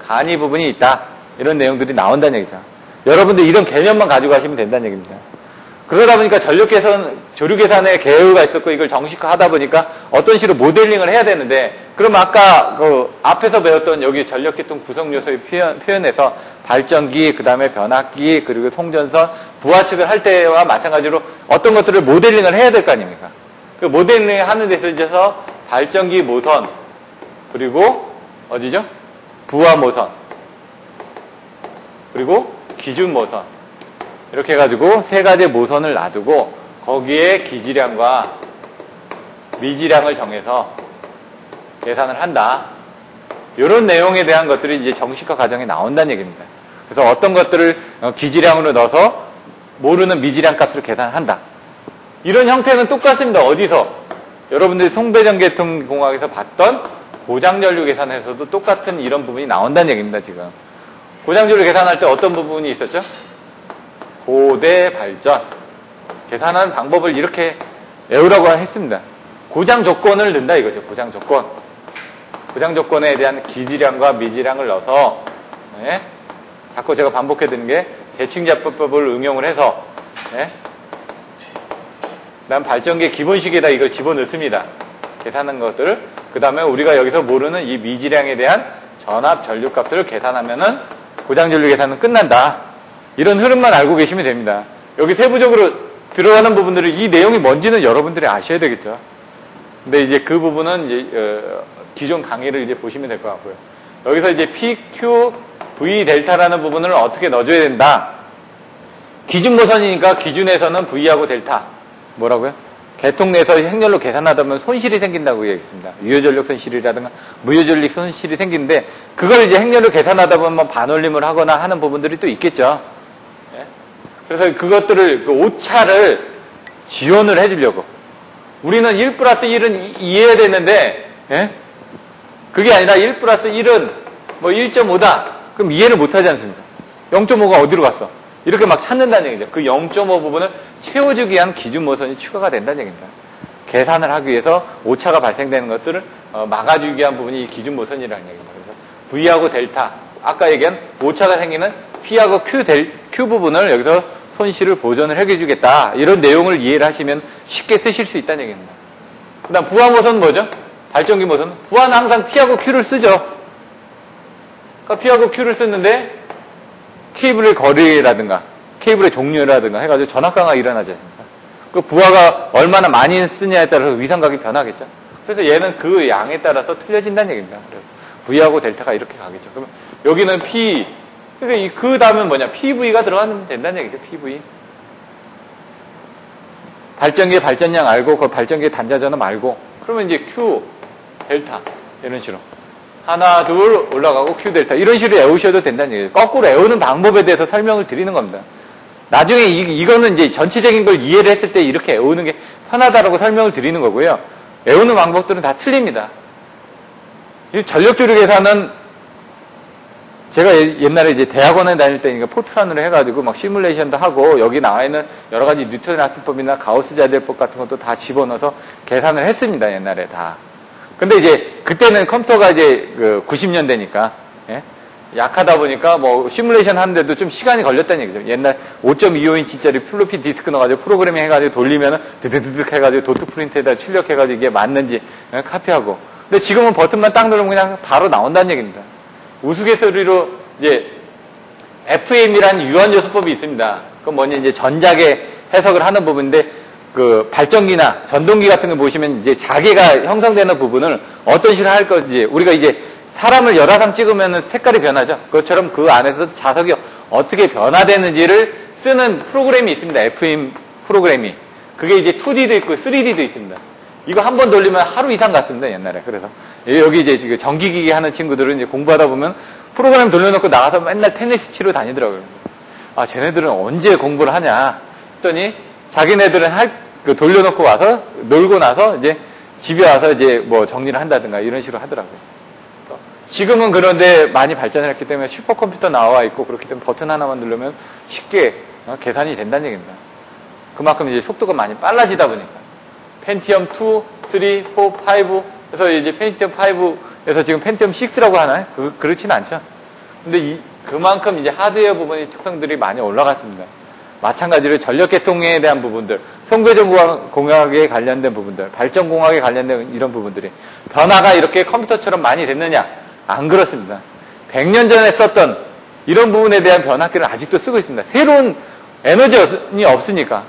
간이 부분이 있다. 이런 내용들이 나온다는 얘기죠. 여러분들 이런 개념만 가지고 가시면 된다는 얘기입니다. 그러다 보니까 전력 계산, 조류 계산에 개요가 있었고 이걸 정식화하다 보니까 어떤 식으로 모델링을 해야 되는데, 그럼 아까 앞에서 배웠던 여기 전력계통 구성 요소의 표현에서 발전기, 그 다음에 변압기, 그리고 송전선, 부하 측을 할 때와 마찬가지로 어떤 것들을 모델링을 해야 될 거 아닙니까? 그 모델링 하는 데서 있어서 발전기 모선, 그리고 어디죠? 부하 모선, 그리고 기준 모선. 이렇게 해가지고 세 가지 모선을 놔두고 거기에 기지량과 미지량을 정해서 계산을 한다. 이런 내용에 대한 것들이 이제 정식화 과정에 나온다는 얘기입니다. 그래서 어떤 것들을 기지량으로 넣어서 모르는 미지량 값으로 계산한다. 이런 형태는 똑같습니다. 어디서? 여러분들이 송배전계통공학에서 봤던 고장전류 계산에서도 똑같은 이런 부분이 나온다는 얘기입니다. 지금 고장전류 계산할 때 어떤 부분이 있었죠? 고대 발전 계산하는 방법을 이렇게 외우라고 했습니다. 고장 조건을 넣는다 이거죠. 고장 조건. 고장 조건에 대한 기지량과 미지량을 넣어서, 예? 자꾸 제가 반복해 드리는 게 대칭자법을 응용을 해서, 예? 그다음 발전기 기본식에다 이걸 집어넣습니다. 계산한 것들을. 그 다음에 우리가 여기서 모르는 이 미지량에 대한 전압 전류값들을 계산하면은 고장 전류 계산은 끝난다. 이런 흐름만 알고 계시면 됩니다. 여기 세부적으로 들어가는 부분들을 이 내용이 뭔지는 여러분들이 아셔야 되겠죠. 근데 이제 그 부분은 이제 기존 강의를 이제 보시면 될 것 같고요. 여기서 이제 PQ, V 델타라는 부분을 어떻게 넣어줘야 된다. 기준 모선이니까 기준에서는 V하고 델타. 뭐라고요? 계통 내에서 행렬로 계산하다 보면 손실이 생긴다고 얘기했습니다. 유효전력 손실이라든가 무효전력 손실이 생기는데 그걸 이제 행렬로 계산하다 보면 반올림을 하거나 하는 부분들이 또 있겠죠. 예? 그래서 그것들을 그 오차를 지원을 해주려고 우리는 1 플러스 1은 이해해야 되는데 예? 그게 아니라 1 플러스 1은 뭐 1.5다. 그럼 이해를 못하지 않습니까? 0.5가 어디로 갔어? 이렇게 막 찾는다는 얘기죠. 그 0.5 부분을 채워주기 위한 기준 모선이 추가가 된다는 얘기입니다. 계산을 하기 위해서 오차가 발생되는 것들을 막아주기 위한 부분이 이 기준 모선이라는 얘기입니다. 그래서 V하고 델타, 아까 얘기한 오차가 생기는 P하고 Q 부분을 여기서 손실을 보전을 해주겠다. 이런 내용을 이해를 하시면 쉽게 쓰실 수 있다는 얘기입니다. 그 다음 부하 모선은 뭐죠? 발전기 모선. 부하는 항상 P하고 Q를 쓰죠. 그러니까 P하고 Q를 쓰는데 케이블의 거리라든가 케이블의 종류라든가 해가지고 전압 강화가 일어나지 않습니까? 그 부하가 얼마나 많이 쓰냐에 따라서 위상각이 변하겠죠. 그래서 얘는 그 양에 따라서 틀려진다는 얘기입니다. 그래서 V하고 델타가 이렇게 가겠죠. 그러면 여기는 P, 그러니까 그 다음은 뭐냐? PV가 들어가면 된다는 얘기죠. PV. 발전기의 발전량 알고 그 발전기의 단자전압 알고 그러면 이제 Q, 델타 이런 식으로. 하나, 둘 올라가고 Q 델타 이런 식으로 애우셔도 된다는 얘기예요. 거꾸로 애우는 방법에 대해서 설명을 드리는 겁니다. 나중에 이거는 이제 전체적인 걸 이해를 했을 때 이렇게 애우는 게 편하다라고 설명을 드리는 거고요. 애우는 방법들은 다 틀립니다. 이 전력조류 계산은 제가 옛날에 이제 대학원에 다닐 때니까 포트란으로 해가지고 막 시뮬레이션도 하고 여기 나와 있는 여러 가지 뉴턴 라스법이나 가우스 자델법 같은 것도 다 집어넣어서 계산을 했습니다. 옛날에 다. 근데 이제 그때는 컴퓨터가 이제 90년대니까 예? 약하다 보니까 뭐 시뮬레이션 하는데도 좀 시간이 걸렸다는 얘기죠. 옛날 5.25인치짜리 플로피 디스크 넣어가지고 프로그래밍 해가지고 돌리면은 드드드득 해가지고 도트 프린트에다 출력해가지고 이게 맞는지 예? 카피하고. 근데 지금은 버튼만 딱 누르면 그냥 바로 나온다는 얘기입니다. 우스갯소리로 이제 FM이라는 유한요소법이 있습니다. 그건 뭐냐 이제 전자계 해석을 하는 부분인데. 그 발전기나 전동기 같은 거 보시면 이제 자개가 형성되는 부분을 어떤 식으로 할 건지 우리가 이제 사람을 열화상 찍으면 색깔이 변하죠. 그것처럼 그 안에서 자석이 어떻게 변화되는지를 쓰는 프로그램이 있습니다. FM 프로그램이. 그게 이제 2D도 있고 3D도 있습니다. 이거 한 번 돌리면 하루 이상 갔습니다. 옛날에. 그래서 여기 이제 전기기기 하는 친구들은 이제 공부하다 보면 프로그램 돌려놓고 나가서 맨날 테니스 치러 다니더라고요. 아, 쟤네들은 언제 공부를 하냐 했더니 자기네들은 돌려놓고 와서 놀고 나서 이제 집에 와서 이제 뭐 정리를 한다든가 이런 식으로 하더라고요. 지금은 그런데 많이 발전을 했기 때문에 슈퍼컴퓨터 나와 있고 그렇기 때문에 버튼 하나만 누르면 쉽게 계산이 된다는 얘기입니다. 그만큼 이제 속도가 많이 빨라지다 보니까 펜티엄 2, 3, 4, 5 그래서 이제 펜티엄 5에서 지금 펜티엄 6라고 하나요? 그렇진 않죠. 근데 그만큼 이제 하드웨어 부분의 특성들이 많이 올라갔습니다. 마찬가지로 전력계통에 대한 부분들, 송배전 공학에 관련된 부분들, 발전 공학에 관련된 이런 부분들이 변화가 이렇게 컴퓨터처럼 많이 됐느냐? 안 그렇습니다. 100년 전에 썼던 이런 부분에 대한 변압기를 아직도 쓰고 있습니다. 새로운 에너지이 없으니까.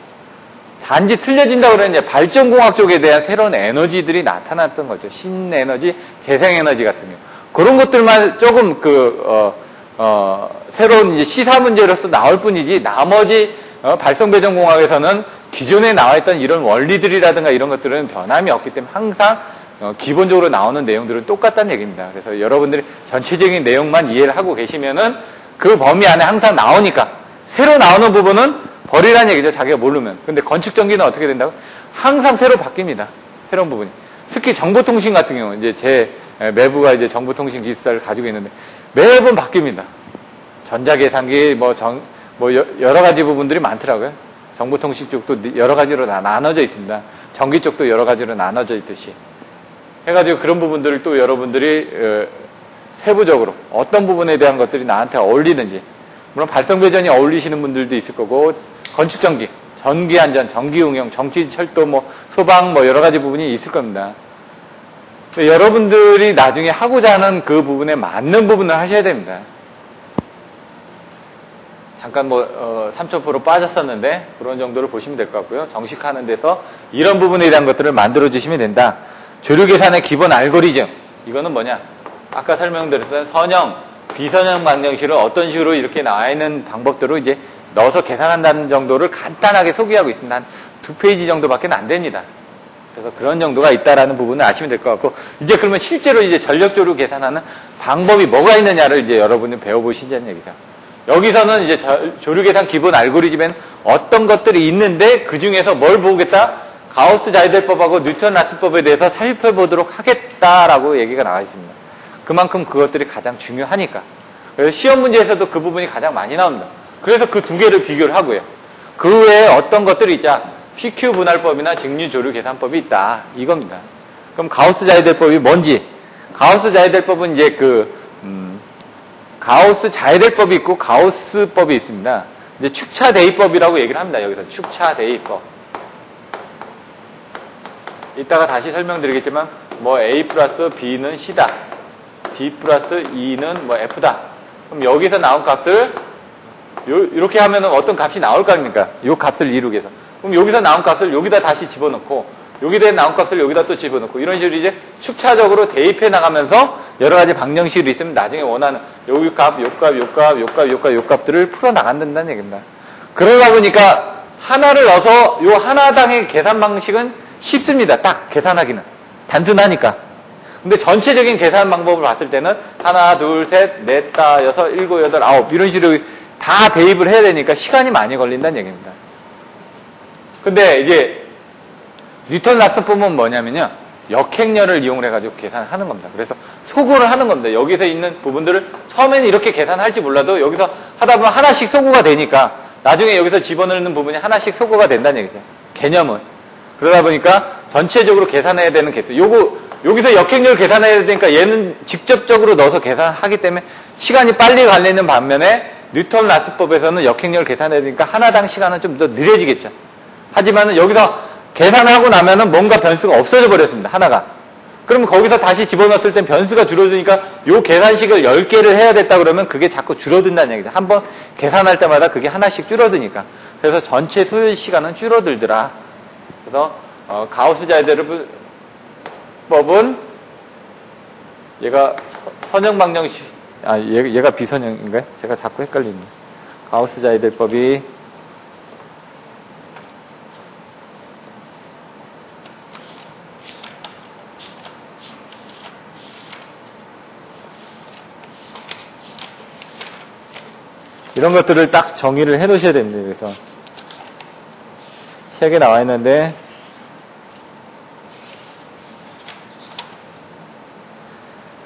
단지 틀려진다고 그랬는데 발전 공학 쪽에 대한 새로운 에너지들이 나타났던 거죠. 신에너지, 재생에너지 같은 경우. 그런 것들만 조금 새로운 이제 시사 문제로서 나올 뿐이지 나머지 발성배전공학에서는 기존에 나와있던 이런 원리들이라든가 이런 것들은 변함이 없기 때문에 항상 기본적으로 나오는 내용들은 똑같다는 얘기입니다. 그래서 여러분들이 전체적인 내용만 이해를 하고 계시면은 그 범위 안에 항상 나오니까 새로 나오는 부분은 버리라는 얘기죠. 자기가 모르면. 근데 건축전기는 어떻게 된다고? 항상 새로 바뀝니다. 새로운 부분이. 특히 정보통신 같은 경우 이제 제 매부가 이제 정보통신 기술사를 가지고 있는데 매번 바뀝니다. 전자계산기, 여러 가지 부분들이 많더라고요. 정보통신 쪽도 여러 가지로 나눠져 있습니다. 전기 쪽도 여러 가지로 나눠져 있듯이. 해가지고 그런 부분들을 또 여러분들이, 세부적으로 어떤 부분에 대한 것들이 나한테 어울리는지. 물론 발성배전이 어울리시는 분들도 있을 거고, 건축전기, 전기 안전, 전기 응용, 정치 철도, 뭐 소방, 뭐 여러 가지 부분이 있을 겁니다. 여러분들이 나중에 하고자 하는 그 부분에 맞는 부분을 하셔야 됩니다. 잠깐 3.0% 빠졌었는데 그런 정도를 보시면 될 것 같고요. 정식하는 데서 이런 부분에 대한 것들을 만들어 주시면 된다. 조류 계산의 기본 알고리즘. 이거는 뭐냐? 아까 설명드렸던 선형, 비선형 방정식을 어떤 식으로 이렇게 나와 있는 방법대로 이제 넣어서 계산한다는 정도를 간단하게 소개하고 있습니다. 한 2페이지 정도밖에 안 됩니다. 그래서 그런 정도가 있다라는 부분을 아시면 될 것 같고, 이제 그러면 실제로 이제 전력조류 계산하는 방법이 뭐가 있느냐를 이제 여러분이 배워보시자는 얘기죠. 여기서는 이제 조류 계산 기본 알고리즘엔 어떤 것들이 있는데 그 중에서 뭘 보겠다? 가우스 자이델법하고 뉴턴 라틴법에 대해서 살펴보도록 하겠다라고 얘기가 나와 있습니다. 그만큼 그것들이 가장 중요하니까. 그래서 시험 문제에서도 그 부분이 가장 많이 나옵니다. 그래서 그 두 개를 비교를 하고요. 그 외에 어떤 것들이 있자 PQ 분할법이나 직류 조류 계산법이 있다. 이겁니다. 그럼 가우스 자이델법이 뭔지? 가우스 자이델법은 이제 가우스 자이델법이 있고 가우스법이 있습니다. 이제 축차 대입법이라고 얘기를 합니다. 여기서 축차 대입법. 이따가 다시 설명드리겠지만 뭐 A 플러스 B는 C다. D 플러스 E는 뭐 F다. 그럼 여기서 나온 값을 이렇게 하면은 어떤 값이 나올 거 아닙니까? 이 값을 이루기 위해서. 그럼 여기서 나온 값을 여기다 다시 집어넣고 여기다 나온 값을 여기다 또 집어넣고 이런 식으로 이제 축차적으로 대입해 나가면서 여러 가지 방정식이 있으면 나중에 원하는 요 값, 요 값, 요 값, 요 값, 요 값, 요 값들을 풀어 나간다는 얘기입니다. 그러다 보니까 하나를 넣어서 요 하나당의 계산 방식은 쉽습니다. 딱 계산하기는. 단순하니까. 근데 전체적인 계산 방법을 봤을 때는 하나, 둘, 셋, 넷, 다, 여섯, 일곱, 여덟, 아홉 이런 식으로 다 대입을 해야 되니까 시간이 많이 걸린다는 얘기입니다. 근데 이제 뉴턴 라틴법은 뭐냐면요. 역행렬을 이용해가지고 계산하는 겁니다. 그래서 소구를 하는 겁니다. 여기서 있는 부분들을 처음에는 이렇게 계산할지 몰라도 여기서 하다 보면 하나씩 소구가 되니까 나중에 여기서 집어넣는 부분이 하나씩 소구가 된다는 얘기죠. 개념은. 그러다 보니까 전체적으로 계산해야 되는 개수. 여기서 역행렬 계산해야 되니까 얘는 직접적으로 넣어서 계산하기 때문에 시간이 빨리 걸리는 반면에 뉴턴 라틴법에서는 역행렬 계산해야 되니까 하나당 시간은 좀 더 느려지겠죠. 하지만 여기서 계산하고 나면은 뭔가 변수가 없어져 버렸습니다. 하나가. 그러면 거기서 다시 집어넣었을 땐 변수가 줄어드니까 요 계산식을 10개를 해야 됐다 그러면 그게 자꾸 줄어든다는 얘기죠. 한번 계산할 때마다 그게 하나씩 줄어드니까. 그래서 전체 소요 시간은 줄어들더라. 그래서 가우스 자이델법은 얘가 선형 방정식 얘가 비선형인가요? 제가 자꾸 헷갈립니다. 가우스 자이델법이 이런 것들을 딱 정의를 해 놓으셔야 됩니다. 그래서 책에 나와 있는데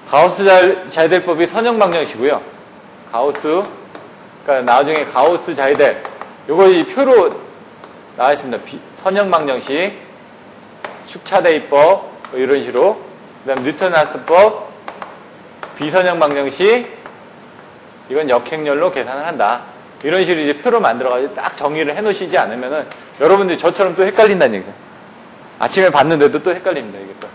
가우스 자이델법이 선형 방정식이고요. 가우스, 그러니까 나중에 가우스 자이델, 요거 이 표로 나와 있습니다. 선형 방정식, 축차 대입법, 뭐 이런 식으로. 그 다음 뉴턴 라틴법, 비선형 방정식, 이건 역행렬로 계산을 한다. 이런 식으로 이제 표로 만들어가지고 딱 정의를 해 놓으시지 않으면은 여러분들이 저처럼 또 헷갈린다는 얘기죠. 아침에 봤는데도 또 헷갈립니다, 이게 또.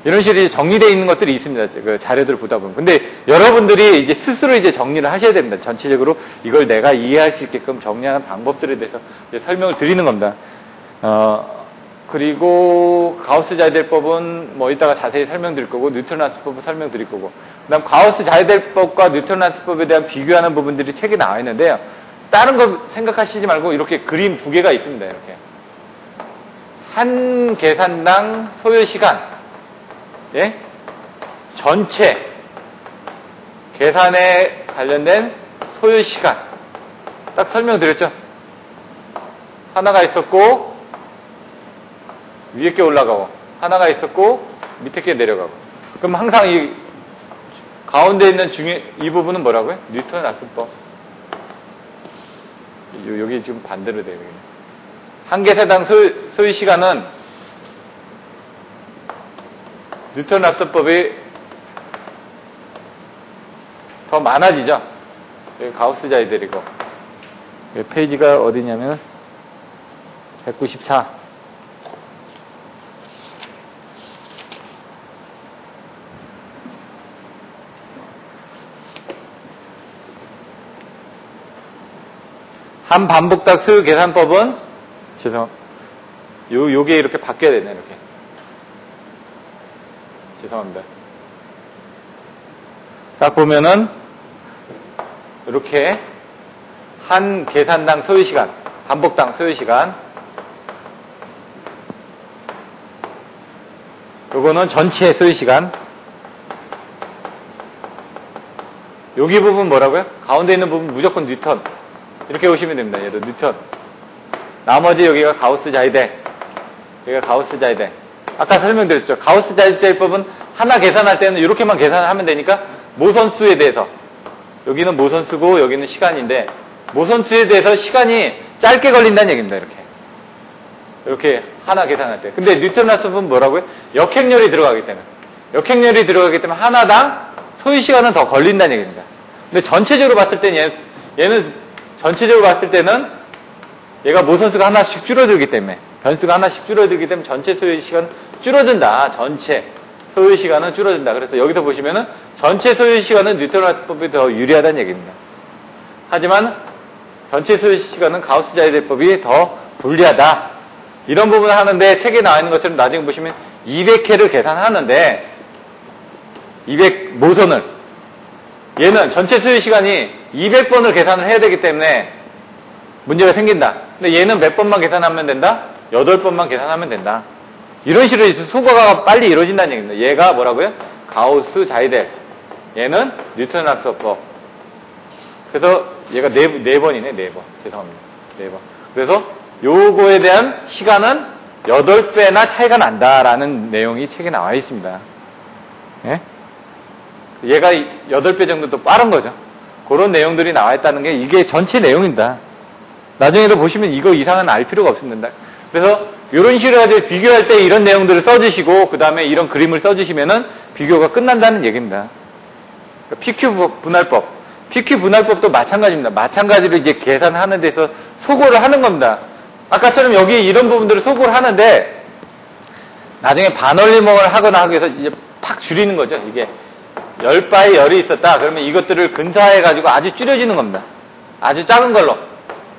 이런 식으로 정리되어 있는 것들이 있습니다. 그 자료들을 보다 보면. 근데 여러분들이 이제 스스로 이제 정리를 하셔야 됩니다. 전체적으로 이걸 내가 이해할 수 있게끔 정리하는 방법들에 대해서 이제 설명을 드리는 겁니다. 그리고 가우스 자이델법은 뭐 이따가 자세히 설명드릴 거고, 뉴턴 라틴법은 설명드릴 거고, 그 다음 가우스 자이델법과 뉴턴 라틴법에 대한 비교하는 부분들이 책에 나와 있는데요. 다른 거 생각하시지 말고 이렇게 그림 두 개가 있습니다. 이렇게. 한 계산당 소요 시간, 예? 전체 계산에 관련된 소요 시간 딱 설명드렸죠. 하나가 있었고 위에 게 올라가고 하나가 있었고 밑에 게 내려가고. 그럼 항상 이 가운데 있는 이 부분은 뭐라고요? 뉴턴 라틴법. 여기 지금 반대로 돼요. 한 계산당 소요 시간은 뉴턴 라틴법이 더 많아지죠. 여기 가우스 자이델이고. 페이지가 어디냐면 194. 한 반복당 소요 계산법은 요게 이렇게 바뀌어야 되네, 이렇게. 죄송합니다. 딱 보면은 이렇게 한 계산당 소요시간, 반복당 소요시간, 요거는 전체 소요시간. 여기 부분 뭐라고요? 가운데 있는 부분 무조건 뉴턴. 이렇게 보시면 됩니다. 얘도 뉴턴. 나머지 여기가 가우스 자이대. 여기가 가우스 자이대. 아까 설명드렸죠. 가우스 자이대법은 하나 계산할 때는 이렇게만 계산을 하면 되니까 모선수에 대해서, 여기는 모선수고 여기는 시간인데, 모선수에 대해서 시간이 짧게 걸린다는 얘기입니다. 이렇게 하나 계산할 때. 근데 뉴턴 라스법은 뭐라고요? 역행렬이 들어가기 때문에. 역행렬이 들어가기 때문에 하나당 소요시간은 더 걸린다는 얘기입니다. 근데 전체적으로 봤을 때는 얘는 전체적으로 봤을 때는 얘가 모선수가 하나씩 줄어들기 때문에, 변수가 하나씩 줄어들기 때문에 전체 소요시간 줄어든다. 전체 소요시간은 줄어든다. 그래서 여기서 보시면은 전체 소요시간은 뉴턴 라스법이 더 유리하다는 얘기입니다. 하지만 전체 소요시간은 가우스 자이대법이 더 불리하다. 이런 부분을 하는데 책에 나와 있는 것처럼 나중에 보시면 200회를 계산하는데 200모선을, 얘는 전체 소요시간이 200번을 계산을 해야 되기 때문에 문제가 생긴다. 근데 얘는 몇 번만 계산하면 된다? 8번만 계산하면 된다. 이런 식으로 소거가 빨리 이루어진다는 얘기입니다. 얘가 뭐라고요? 가우스 자이대. 얘는 뉴턴 라스법. 그래서 얘가 네 번이네, 4번. 죄송합니다. 4번. 그래서 요거에 대한 시간은 8배나 차이가 난다라는 내용이 책에 나와 있습니다. 예? 얘가 8배 정도 더 빠른 거죠. 그런 내용들이 나와 있다는 게 이게 전체 내용입니다. 나중에도 보시면 이거 이상은 알 필요가 없습니다. 그래서 이런 식으로 가지고 비교할 때 이런 내용들을 써주시고 그 다음에 이런 그림을 써주시면은 비교가 끝난다는 얘기입니다. 그러니까 PQ 분할법. PQ 분할법도 마찬가지입니다. 마찬가지로 이제 계산하는 데서 소거를 하는 겁니다. 아까처럼 여기 이런 부분들을 소거를 하는데 나중에 반올림을 하거나 하기 위해서 이제 팍 줄이는 거죠. 이게 10바의 열이 있었다. 그러면 이것들을 근사해가지고 아주 줄여지는 겁니다. 아주 작은 걸로.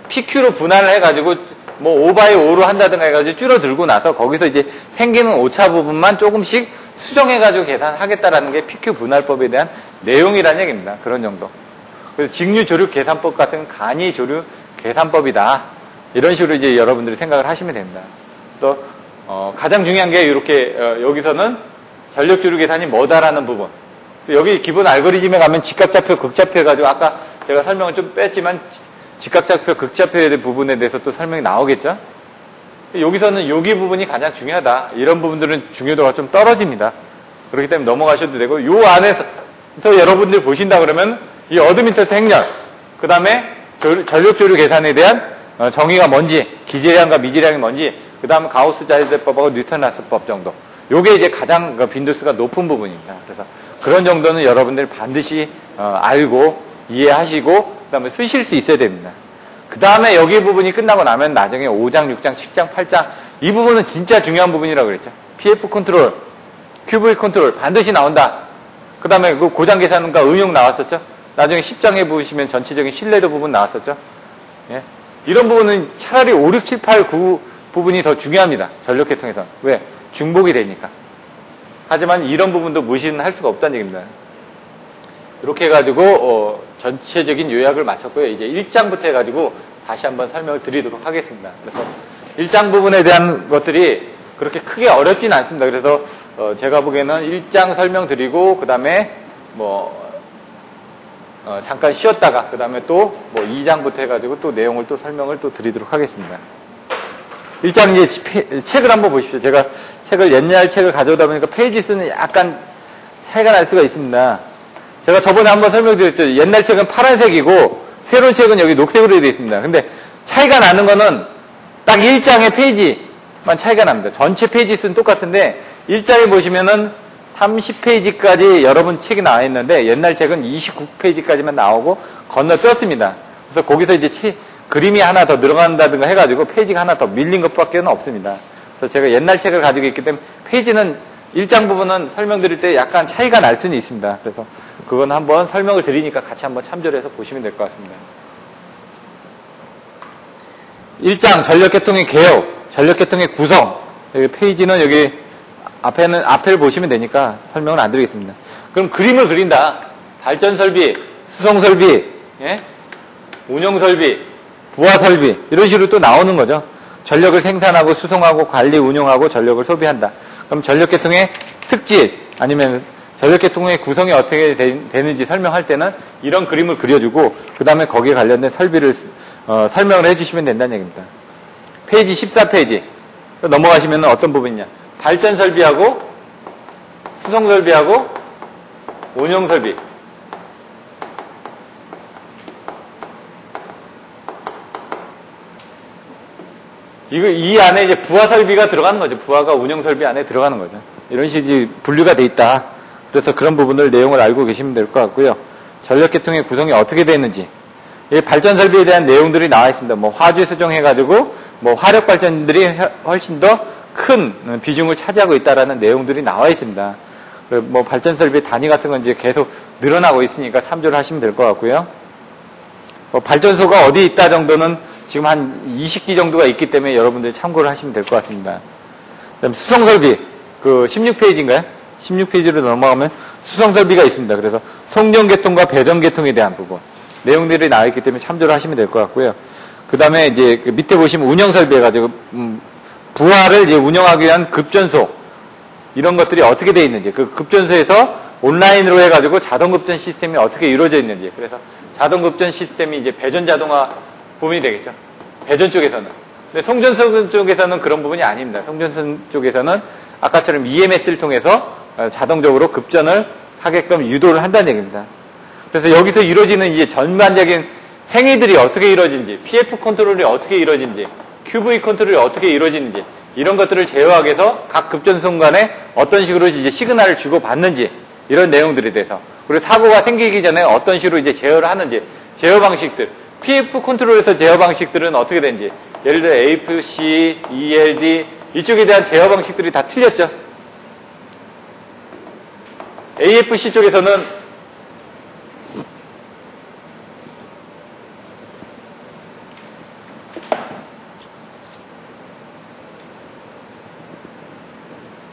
PQ로 분할을 해가지고 뭐 5바의 5로 한다든가 해가지고 줄어들고 나서 거기서 이제 생기는 오차 부분만 조금씩 수정해가지고 계산하겠다라는 게 PQ 분할법에 대한 내용이라는 얘기입니다. 그런 정도. 그래서 직류 조류 계산법 같은 간이 조류 계산법이다. 이런 식으로 이제 여러분들이 생각을 하시면 됩니다. 그래서 가장 중요한 게 이렇게 여기서는 전력 조류 계산이 뭐다라는 부분. 여기 기본 알고리즘에 가면 직각좌표, 극좌표 해가지고 아까 제가 설명을 좀 뺐지만 직각좌표, 극좌표에 대한 부분에 대해서 또 설명이 나오겠죠? 여기서는 여기 부분이 가장 중요하다. 이런 부분들은 중요도가 좀 떨어집니다. 그렇기 때문에 넘어가셔도 되고, 요 안에서 여러분들이 보신다 그러면 이 어드민턴스 행렬, 그 다음에 전력조류 계산에 대한 정의가 뭔지, 기재량과 미재량이 뭔지, 그 다음에 가우스 자이대법하고 뉴턴 라스법 정도. 요게 이제 가장 빈도수가 높은 부분입니다. 그래서 그런 정도는 여러분들이 반드시 알고 이해하시고 그 다음에 쓰실 수 있어야 됩니다. 그 다음에 여기 부분이 끝나고 나면 나중에 5장, 6장, 7장, 8장 이 부분은 진짜 중요한 부분이라고 그랬죠. PF 컨트롤, QV 컨트롤 반드시 나온다. 그 다음에 그 고장 계산과 응용 나왔었죠. 나중에 10장에 보시면 전체적인 신뢰도 부분 나왔었죠. 예? 이런 부분은 차라리 5, 6, 7, 8, 9 부분이 더 중요합니다. 전력계통에서는. 왜? 중복이 되니까. 하지만 이런 부분도 무시는 할 수가 없다는 얘기입니다. 이렇게 해가지고 전체적인 요약을 마쳤고요. 이제 1장부터 해가지고 다시 한번 설명을 드리도록 하겠습니다. 그래서 1장 부분에 대한 것들이 그렇게 크게 어렵지는 않습니다. 그래서 제가 보기에는 1장 설명드리고 그 다음에 잠깐 쉬었다가 그 다음에 또 2장부터 해가지고 또 내용을 또 설명을 또 드리도록 하겠습니다. 1장 이제 책을 한번 보십시오. 제가 옛날 책을 가져오다 보니까 페이지 수는 약간 차이가 날 수가 있습니다. 제가 저번에 한번 설명드렸죠. 옛날 책은 파란색이고 새로운 책은 여기 녹색으로 되어 있습니다. 근데 차이가 나는 거는 딱 1장의 페이지만 차이가 납니다. 전체 페이지 수는 똑같은데 1장에 보시면은 30페이지까지 여러분 책이 나와 있는데 옛날 책은 29페이지까지만 나오고 건너뛰었습니다. 그래서 거기서 이제 그림이 하나 더 늘어간다든가 해가지고 페이지가 하나 더 밀린 것밖에 없습니다. 그래서 제가 옛날 책을 가지고 있기 때문에 페이지는 일장 부분은 설명드릴 때 약간 차이가 날 수는 있습니다. 그래서 그건 한번 설명을 드리니까 같이 한번 참조를 해서 보시면 될 것 같습니다. 1장 전력계통의 개요, 전력계통의 구성. 여기 페이지는 여기 앞을 보시면 되니까 설명을 안 드리겠습니다. 그럼 그림을 그린다. 발전 설비, 수송 설비, 예? 운영 설비, 부하 설비 이런 식으로 또 나오는 거죠. 전력을 생산하고 수송하고 관리 운용하고 전력을 소비한다. 그럼 전력계통의 특질 아니면 전력계통의 구성이 어떻게 되는지 설명할 때는 이런 그림을 그려주고 그 다음에 거기에 관련된 설비를 설명을 해주시면 된다는 얘기입니다. 페이지 14페이지 넘어가시면 어떤 부분이냐. 발전 설비하고 수송 설비하고 운영 설비. 이 안에 이제 부하 설비가 들어가는 거죠. 부하가 운영 설비 안에 들어가는 거죠. 이런 식이 분류가 돼 있다. 그래서 그런 부분을 내용을 알고 계시면 될 것 같고요. 전력계통의 구성이 어떻게 되어 있는지. 이 발전 설비에 대한 내용들이 나와 있습니다. 뭐 화주 수정해가지고 뭐 화력 발전들이 훨씬 더 큰 비중을 차지하고 있다라는 내용들이 나와 있습니다. 뭐 발전 설비 단위 같은 건 이제 계속 늘어나고 있으니까 참조를 하시면 될 것 같고요. 뭐 발전소가 어디 있다 정도는 지금 한 20기 정도가 있기 때문에 여러분들이 참고를 하시면 될 것 같습니다. 그다음 수송 설비 그 16페이지인가요? 16페이지로 넘어가면 수송 설비가 있습니다. 그래서 송전계통과 배전계통에 대한 부분 내용들이 나와 있기 때문에 참조를 하시면 될 것 같고요. 그 다음에 이제 그 밑에 보시면 운영 설비 해가지고 부하를 이제 운영하기 위한 급전소 이런 것들이 어떻게 되어 있는지 그 급전소에서 온라인으로 해가지고 자동급전 시스템이 어떻게 이루어져 있는지 그래서 자동급전 시스템이 이제 배전 자동화 부분이 되겠죠. 배전 쪽에서는. 근데 송전소 쪽에서는 그런 부분이 아닙니다. 송전소 쪽에서는 아까처럼 EMS를 통해서 자동적으로 급전을 하게끔 유도를 한다는 얘기입니다. 그래서 여기서 이루어지는 이제 전반적인 행위들이 어떻게 이루어지는지, PF 컨트롤이 어떻게 이루어지는지, QV 컨트롤이 어떻게 이루어지는지, 이런 것들을 제어하기 위해서 각 급전소 간에 어떤 식으로 이제 시그널을 주고받는지, 이런 내용들에 대해서. 그리고 사고가 생기기 전에 어떤 식으로 이제 제어를 하는지, 제어 방식들, PF 컨트롤에서 제어 방식들은 어떻게 되는지, 예를 들어 AFC, ELD, 이쪽에 대한 제어 방식들이 다 틀렸죠. AFC 쪽에서는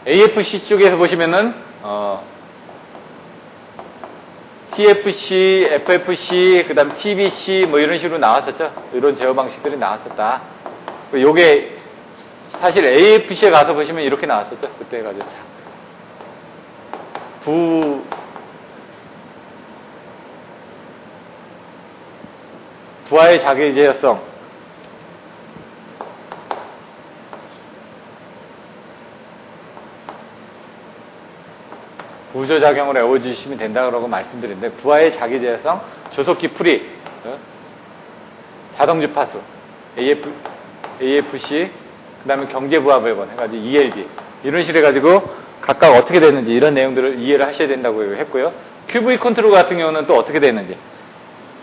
AFC 쪽에서 보시면은 TFC, FFC, 그 다음 TBC 뭐 이런 식으로 나왔었죠. 이런 제어 방식들이 나왔었다. 요게 사실 AFC에 가서 보시면 이렇게 나왔었죠. 그때 해가지고 부하의 자기 제어성 부조작용을 외워주시면 된다고 말씀드렸는데 부하의 자기제어성, 조속기 풀이, 자동주파수, AFC, 그 다음에 경제부하별건 해가지고 ELD 이런 식으로 해가지고 각각 어떻게 되는지 이런 내용들을 이해를 하셔야 된다고 했고요. QV 컨트롤 같은 경우는 또 어떻게 되는지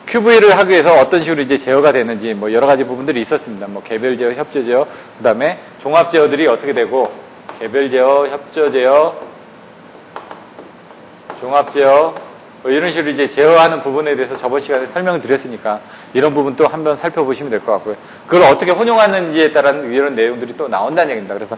QV를 하기 위해서 어떤 식으로 이제 제어가 되는지 뭐 여러 가지 부분들이 있었습니다. 뭐 개별 제어, 협조 제어, 그 다음에 종합 제어들이 어떻게 되고 개별 제어, 협조 제어, 종합 제어 뭐 이런 식으로 이제 제어하는 부분에 대해서 저번 시간에 설명을 드렸으니까 이런 부분 또 한번 살펴보시면 될 것 같고요. 그걸 어떻게 혼용하는지에 따른 이런 내용들이 또 나온다는 얘기입니다. 그래서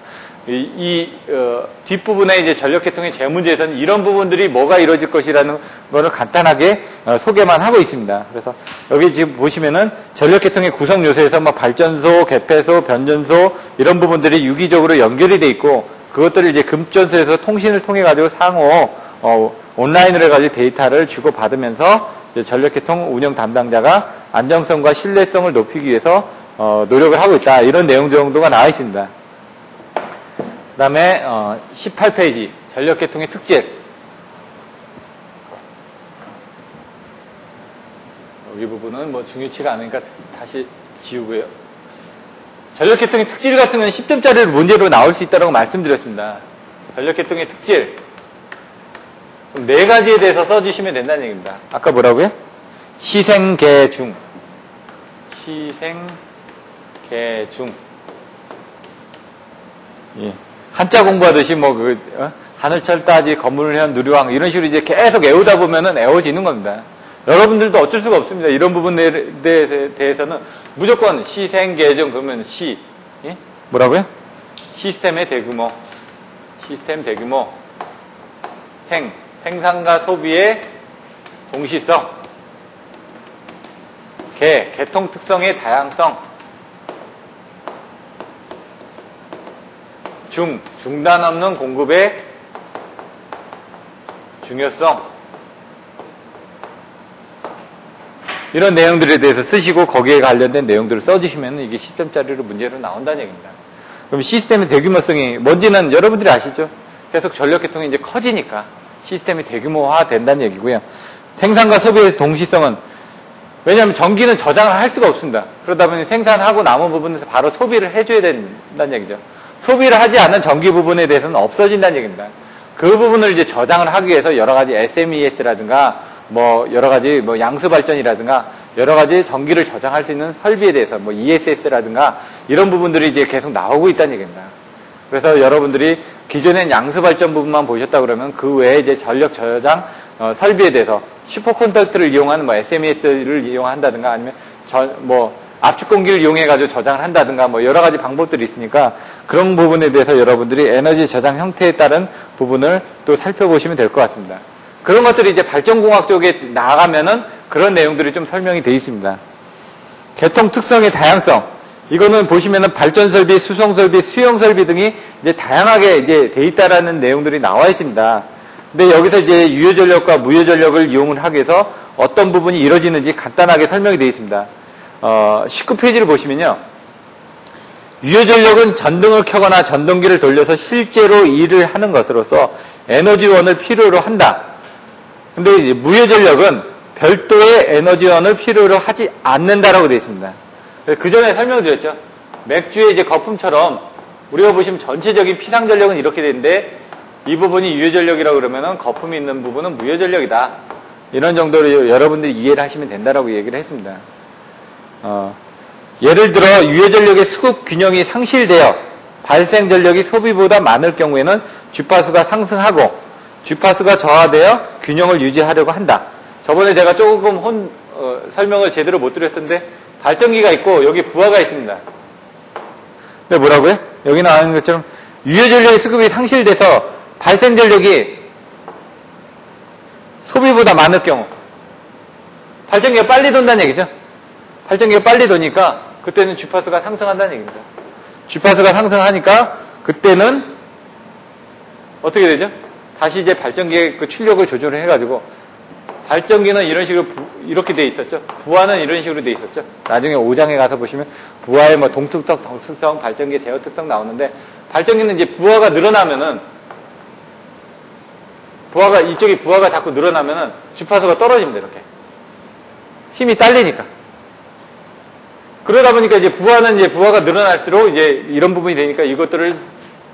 뒷부분에 이제 전력계통의 재문제에서는 이런 부분들이 뭐가 이루어질 것이라는 거를 간단하게 소개만 하고 있습니다. 그래서 여기 지금 보시면은 전력계통의 구성 요소에서 뭐 발전소, 개폐소, 변전소 이런 부분들이 유기적으로 연결이 돼 있고 그것들을 이제 급전소에서 통신을 통해 가지고 상호 온라인으로 해가지고 데이터를 주고받으면서 전력계통 운영 담당자가 안정성과 신뢰성을 높이기 위해서 노력을 하고 있다. 이런 내용 정도가 나와 있습니다. 그 다음에 18페이지 전력계통의 특질 여기 부분은 뭐 중요치가 않으니까 다시 지우고요. 전력계통의 특질 같은 건 10점짜리로 문제로 나올 수 있다고 말씀드렸습니다. 전력계통의 특질 네 가지에 대해서 써주시면 된다는 얘기입니다. 아까 뭐라고요? 시생계중. 시생, 계중. 예. 한자 공부하듯이 하늘철 따지, 건물현, 누리왕 이런 식으로 이제 계속 애우다 보면은 애워지는 겁니다. 여러분들도 어쩔 수가 없습니다. 이런 부분에 대해서는 무조건 시생, 계중 그러면 시. 예? 뭐라고요? 시스템의 대규모. 시스템 대규모. 생산과 소비의 동시성. 계통 특성의 다양성. 중단 없는 공급의 중요성. 이런 내용들에 대해서 쓰시고 거기에 관련된 내용들을 써주시면 이게 10점짜리로 문제로 나온다는 얘기입니다. 그럼 시스템의 대규모성이 뭔지는 여러분들이 아시죠? 계속 전력계통이 이제 커지니까 시스템이 대규모화 된다는 얘기고요. 생산과 소비의 동시성은 왜냐하면 전기는 저장을 할 수가 없습니다. 그러다 보니 생산하고 남은 부분에서 바로 소비를 해줘야 된다는 얘기죠. 소비를 하지 않는 전기 부분에 대해서는 없어진다는 얘기입니다. 그 부분을 이제 저장을 하기 위해서 여러 가지 SMES라든가 여러 가지 양수 발전이라든가 여러 가지 전기를 저장할 수 있는 설비에 대해서 ESS라든가 이런 부분들이 이제 계속 나오고 있다는 얘기입니다. 그래서 여러분들이 기존엔 양수 발전 부분만 보셨다 그러면 그 외에 이제 전력 저장 설비에 대해서 슈퍼컨덕터를 이용하는 SMES를 이용한다든가 아니면 압축 공기를 이용해가지고 저장을 한다든가 여러 가지 방법들이 있으니까 그런 부분에 대해서 여러분들이 에너지 저장 형태에 따른 부분을 또 살펴보시면 될 것 같습니다. 그런 것들이 이제 발전공학 쪽에 나가면은 그런 내용들이 좀 설명이 되어 있습니다. 계통 특성의 다양성. 이거는 보시면은 발전 설비, 수송 설비, 수용 설비 등이 이제 다양하게 이제 돼 있다라는 내용들이 나와 있습니다. 근데 여기서 이제 유효 전력과 무효 전력을 이용을 하기 위해서 어떤 부분이 이루어지는지 간단하게 설명이 되어 있습니다. 19페이지를 보시면요. 유효 전력은 전등을 켜거나 전동기를 돌려서 실제로 일을 하는 것으로서 에너지원을 필요로 한다. 근데 이제 무효 전력은 별도의 에너지원을 필요로 하지 않는다라고 되어 있습니다. 그 전에 설명드렸죠. 맥주의 이제 거품처럼 우리가 보시면 전체적인 피상 전력은 이렇게 되는데 이 부분이 유효 전력이라고 그러면은 거품이 있는 부분은 무효 전력이다. 이런 정도로 여러분들이 이해를 하시면 된다라고 얘기를 했습니다. 예를 들어 유효 전력의 수급 균형이 상실되어 발생 전력이 소비보다 많을 경우에는 주파수가 상승하고 주파수가 저하되어 균형을 유지하려고 한다. 저번에 제가 조금 설명을 제대로 못 드렸었는데 발전기가 있고 여기 부하가 있습니다. 근데 뭐라고요? 여기 나오는 것처럼 유효 전력의 수급이 상실돼서 발생 전력이 소비보다 많을 경우 발전기가 빨리 돈다는 얘기죠. 발전기가 빨리 도니까 그때는 주파수가 상승한다는 얘기입니다. 주파수가 상승하니까 그때는 어떻게 되죠? 다시 이제 발전기의 그 출력을 조절을 해가지고 발전기는 이런 식으로 이렇게 돼 있었죠. 부하는 이런 식으로 돼 있었죠. 나중에 5장에 가서 보시면 부하의 동특성, 덩특성, 발전기의 제어 특성 나오는데 발전기는 이제 부하가 늘어나면은 이쪽에 부하가 자꾸 늘어나면은 주파수가 떨어집니다. 이렇게 힘이 딸리니까. 그러다 보니까 이제 부하가 늘어날수록 이제 이런 부분이 되니까 이것들을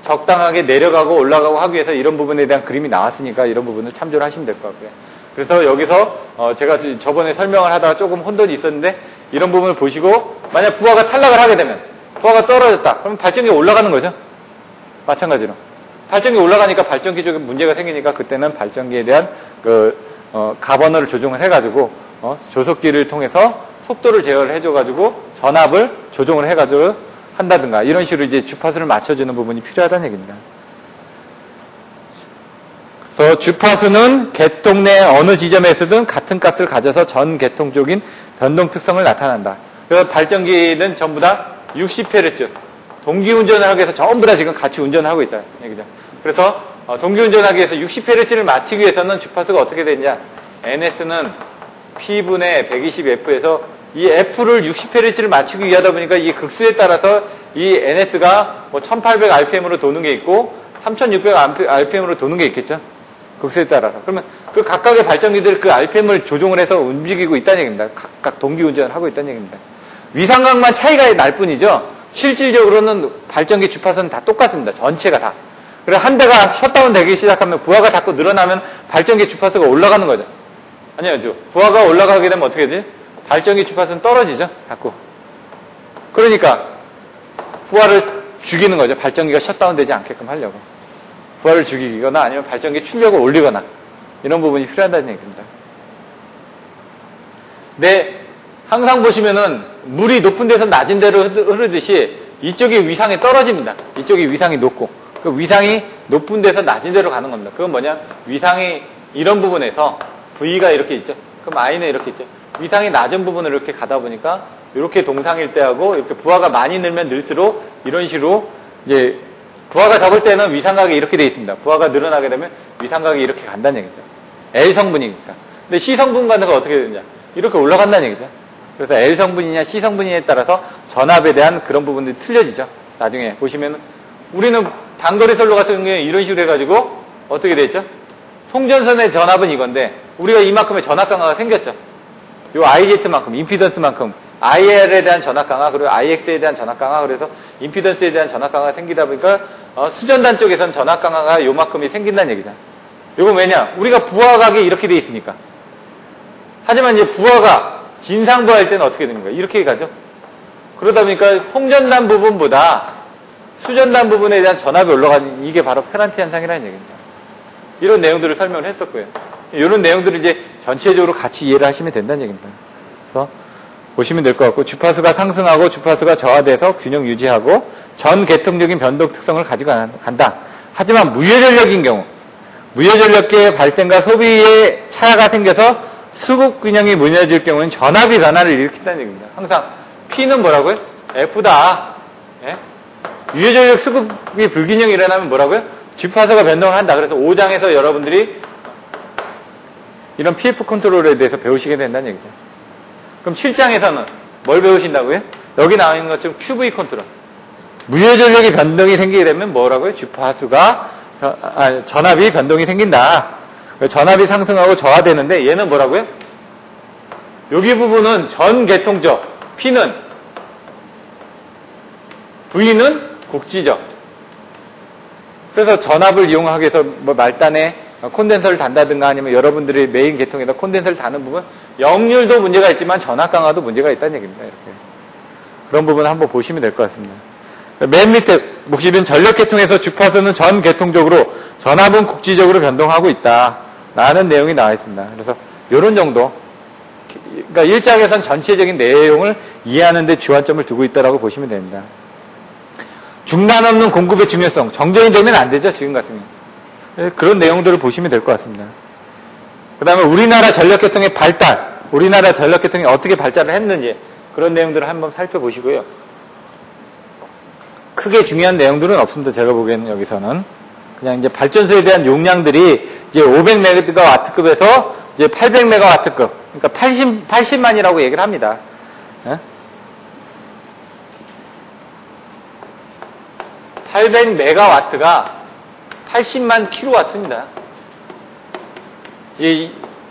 적당하게 내려가고 올라가고 하기 위해서 이런 부분에 대한 그림이 나왔으니까 이런 부분을 참조를 하시면 될 것 같고요. 그래서 여기서 제가 저번에 설명을 하다가 조금 혼돈이 있었는데 이런 부분을 보시고 만약 부하가 탈락을 하게 되면 부하가 떨어졌다. 그러면 발전기가 올라가는 거죠. 마찬가지로. 발전기 올라가니까 발전기 쪽에 문제가 생기니까 그때는 발전기에 대한 가버너를 조정을 해가지고 조속기를 통해서 속도를 제어를 해줘가지고 전압을 조정을 해가지고 한다든가 이런 식으로 이제 주파수를 맞춰주는 부분이 필요하다는 얘기입니다. 그래서 주파수는 계통 내 어느 지점에서든 같은 값을 가져서 전 계통 쪽인 변동 특성을 나타난다. 그래서 발전기는 전부 다 60Hz 동기운전을 하기 위해서 전부 다 지금 같이 운전을 하고 있다는 얘기죠. 그래서 동기운전하기 위해서 60Hz를 맞추기 위해서는 주파수가 어떻게 되느냐. NS는 P분의 120F에서 이 F를 60Hz를 맞추기 위하다 보니까 이 극수에 따라서 이 NS가 1800rpm으로 도는 게 있고 3600rpm으로 도는 게 있겠죠. 극수에 따라서. 그러면 그 각각의 발전기들 그 RPM을 조종을 해서 움직이고 있다는 얘기입니다. 각각 동기운전을 하고 있다는 얘기입니다. 위상각만 차이가 날 뿐이죠. 실질적으로는 발전기 주파수는 다 똑같습니다. 전체가 다. 그래서 한 대가 셧다운 되기 시작하면 부하가 자꾸 늘어나면 발전기 주파수가 올라가는 거죠. 아니요. 부하가 올라가게 되면 어떻게 되지? 발전기 주파수는 떨어지죠. 자꾸. 그러니까 부하를 죽이는 거죠. 발전기가 셧다운 되지 않게끔 하려고. 부하를 죽이거나 아니면 발전기 출력을 올리거나 이런 부분이 필요하다는 얘기입니다. 근데 항상 보시면은 물이 높은 데서 낮은 데로 흐르듯이 이쪽이 위상이 떨어집니다. 이쪽이 위상이 높고 그 위상이 높은 데서 낮은 데로 가는 겁니다. 그건 뭐냐? 위상이 이런 부분에서 V가 이렇게 있죠. 그럼 I는 이렇게 있죠. 위상이 낮은 부분을 이렇게 가다 보니까 이렇게 동상일대하고 이렇게 부하가 많이 늘면 늘수록 이런 식으로 이제 부하가 적을 때는 위상각이 이렇게 돼 있습니다. 부하가 늘어나게 되면 위상각이 이렇게 간다는 얘기죠. L 성분이니까. 근데 C 성분 가는 거 어떻게 되느냐? 이렇게 올라간다는 얘기죠. 그래서 L 성분이냐 C 성분이냐에 따라서 전압에 대한 그런 부분들이 틀려지죠. 나중에 보시면 우리는 단거리 선로 같은 경우에 이런 식으로 해가지고 어떻게 됐죠? 송전선의 전압은 이건데 우리가 이만큼의 전압 강화가 생겼죠. 요 IZ만큼, 임피던스만큼 IL에 대한 전압 강화 그리고 IX에 대한 전압 강화 그래서 임피던스에 대한 전압 강화가 생기다 보니까 수전단 쪽에서는 전압 강화가 요만큼이 생긴다는 얘기잖아. 이건 왜냐? 우리가 부하각이 이렇게 돼 있으니까. 하지만 이제 부하가 진상부하일 때는 어떻게 됩니까? 이렇게 가죠. 그러다 보니까 송전단 부분보다 수전단 부분에 대한 전압이 올라가는 이게 바로 페란티 현상이라는 얘기입니다. 이런 내용들을 설명을 했었고요. 이런 내용들을 이제 전체적으로 같이 이해를 하시면 된다는 얘기입니다. 그래서 보시면 될 것 같고 주파수가 상승하고 주파수가 저하돼서 균형 유지하고 전 계통적인 변동 특성을 가지고 간다. 하지만 무효전력인 경우 무효전력계의 발생과 소비에 차이가 생겨서 수급 균형이 무너질 경우는 전압이 변화를 일으킨다는 얘기입니다. 항상 P는 뭐라고요? F다. 예? 유효전력 수급이 불균형이 일어나면 뭐라고요? 주파수가 변동을 한다. 그래서 5장에서 여러분들이 이런 PF 컨트롤에 대해서 배우시게 된다는 얘기죠. 그럼 7장에서는 뭘 배우신다고요? 여기 나와 있는 것처럼 QV 컨트롤. 무효전력이 변동이 생기게 되면 뭐라고요? 주파수가 전압이 변동이 생긴다. 전압이 상승하고 저하되는데 얘는 뭐라고요? 여기 부분은 전 계통적, P는 V는 국지적. 그래서 전압을 이용하기 위해서 뭐 말단에 콘덴서를 단다든가 아니면 여러분들이 메인 계통에다 콘덴서를 다는 부분 역률도 문제가 있지만 전압 강화도 문제가 있다는 얘기입니다. 이렇게 그런 부분 한번 보시면 될 것 같습니다. 맨 밑에 보시면 전력 계통에서 주파수는 전 계통적으로 전압은 국지적으로 변동하고 있다 라는 내용이 나와 있습니다. 그래서 이런 정도 그러니까 1장에서는 전체적인 내용을 이해하는 데 주안점을 두고 있다라고 보시면 됩니다. 중단 없는 공급의 중요성 정전이 되면 안 되죠. 지금 같은 경우 그런 내용들을 보시면 될 것 같습니다. 그 다음에 우리나라 전력계통의 발달 우리나라 전력계통이 어떻게 발달을 했는지 그런 내용들을 한번 살펴보시고요. 크게 중요한 내용들은 없습니다. 제가 보기에는 여기서는 그냥 이제 발전소에 대한 용량들이 이제 500메가와트급에서 이제 800메가와트급 그러니까 80만이라고 얘기를 합니다. 예? 800메가와트가 80만 킬로와트입니다.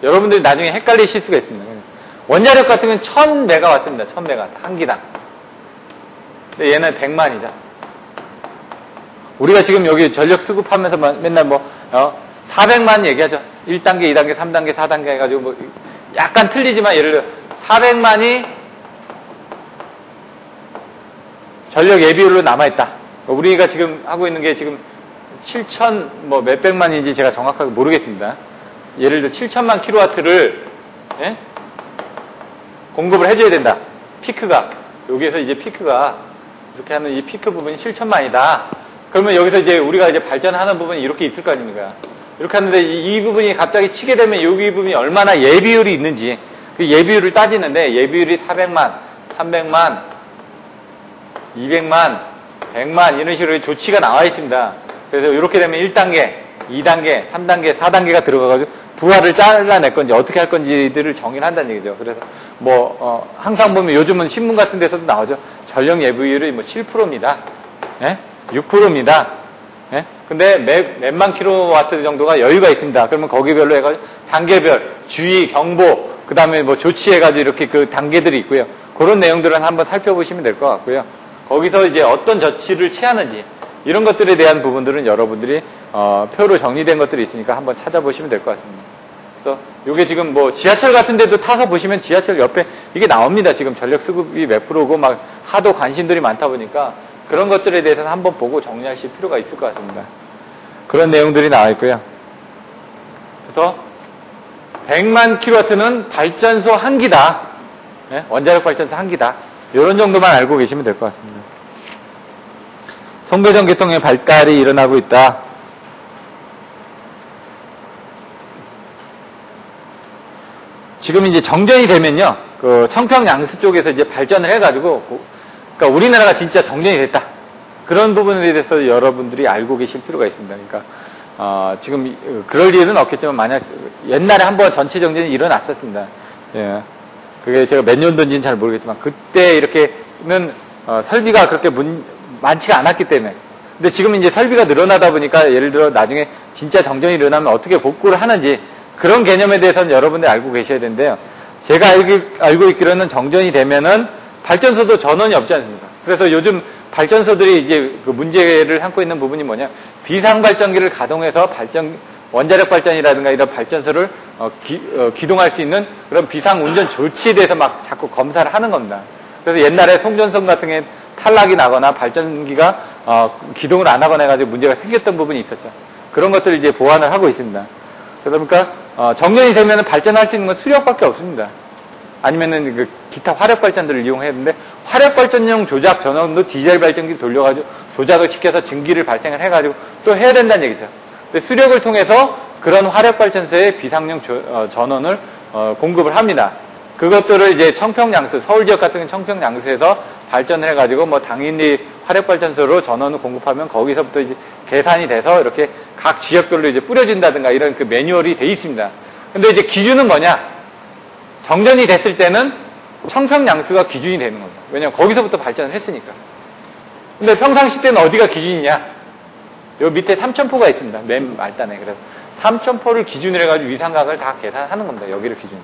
여러분들이 나중에 헷갈리실 수가 있습니다. 원자력 같은 경우는 1000메가와트입니다. 1000메가와트 한 기당. 근데 얘는 100만이죠. 우리가 지금 여기 전력 수급하면서 맨날 400만 얘기하죠. 1단계, 2단계, 3단계, 4단계 해가지고 뭐 약간 틀리지만 예를 들어 400만이 전력 예비율로 남아있다. 우리가 지금 하고 있는 게 지금 7천 몇백만인지 제가 정확하게 모르겠습니다. 예를 들어 7천만 킬로와트를 예? 공급을 해줘야 된다. 피크가 여기에서 이제 피크가 이렇게 하는 이 피크 부분이 7천만이다. 그러면 여기서 이제 우리가 이제 발전하는 부분이 이렇게 있을 거 아닙니까? 이렇게 하는데 이 부분이 갑자기 치게 되면 여기 부분이 얼마나 예비율이 있는지 그 예비율을 따지는데 예비율이 400만, 300만, 200만, 100만 이런 식으로 조치가 나와 있습니다. 그래서 이렇게 되면 1단계, 2단계, 3단계, 4단계가 들어가가지고 부하를 잘라낼 건지 어떻게 할 건지들을 정의를 한다는 얘기죠. 그래서 항상 보면 요즘은 신문 같은 데서도 나오죠. 전력 예비율이 7%입니다. 예? 6%입니다. 예? 근데 몇만 킬로와트 정도가 여유가 있습니다. 그러면 거기별로 해가지고 단계별, 주의, 경보, 그 다음에 조치해가지고 이렇게 그 단계들이 있고요. 그런 내용들은 한번 살펴보시면 될 것 같고요. 거기서 이제 어떤 조치를 취하는지 이런 것들에 대한 부분들은 여러분들이 표로 정리된 것들이 있으니까 한번 찾아보시면 될 것 같습니다. 그래서 이게 지금 지하철 같은 데도 타서 보시면 지하철 옆에 이게 나옵니다. 지금 전력 수급이 몇 프로고 막 하도 관심들이 많다 보니까 그런 것들에 대해서는 한번 보고 정리하실 필요가 있을 것 같습니다. 그런 내용들이 나와 있고요. 그래서 100만 킬로와트는 발전소 한 기다. 네? 원자력 발전소 한 기다. 이런 정도만 알고 계시면 될 것 같습니다. 송배전 계통의 발달이 일어나고 있다. 지금 이제 정전이 되면요, 그 청평양수 쪽에서 이제 발전을 해가지고, 그러니까 우리나라가 진짜 정전이 됐다. 그런 부분에 대해서 여러분들이 알고 계실 필요가 있습니다. 그러니까 지금 그럴 일은 없겠지만 만약 옛날에 한번 전체 정전이 일어났었습니다. 예. 그게 제가 몇 년도인지는 잘 모르겠지만 그때 이렇게는 설비가 그렇게 많지가 않았기 때문에. 근데 지금 이제 설비가 늘어나다 보니까 예를 들어 나중에 진짜 정전이 일어나면 어떻게 복구를 하는지 그런 개념에 대해서는 여러분들이 알고 계셔야 되는데요. 제가 알고 있기로는 정전이 되면은 발전소도 전원이 없지 않습니까? 그래서 요즘 발전소들이 이제 그 문제를 삼고 있는 부분이 뭐냐? 비상발전기를 가동해서 원자력 발전이라든가 이런 발전소를 기동할 수 있는 그런 비상운전 조치에 대해서 막 자꾸 검사를 하는 겁니다. 그래서 옛날에 송전선 같은 게 탈락이 나거나 발전기가 기동을 안 하거나 해가지고 문제가 생겼던 부분이 있었죠. 그런 것들을 이제 보완을 하고 있습니다. 그러니까 정전이 되면 발전할 수 있는 건 수력밖에 없습니다. 아니면은 그 기타 화력 발전들을 이용해야 되는데 화력 발전용 조작 전원도 디젤 발전기 돌려가지고 조작을 시켜서 증기를 발생을 해가지고 또 해야 된다는 얘기죠. 근데 수력을 통해서 그런 화력 발전소에 비상용 전원을 공급을 합니다. 그것들을 이제 청평양수, 서울 지역 같은 경우는 청평양수에서 발전을 해가지고 뭐 당연히 화력 발전소로 전원을 공급하면 거기서부터 이제 계산이 돼서 이렇게 각 지역별로 이제 뿌려진다든가 이런 그 매뉴얼이 돼 있습니다. 근데 이제 기준은 뭐냐? 정전이 됐을 때는 청평양수가 기준이 되는 겁니다. 왜냐하면 거기서부터 발전을 했으니까. 근데 평상시 때는 어디가 기준이냐? 요 밑에 3000포가 있습니다. 맨 말단에. 그래서 3000포를 기준으로 해가지고 위상각을 다 계산하는 겁니다. 여기를 기준으로.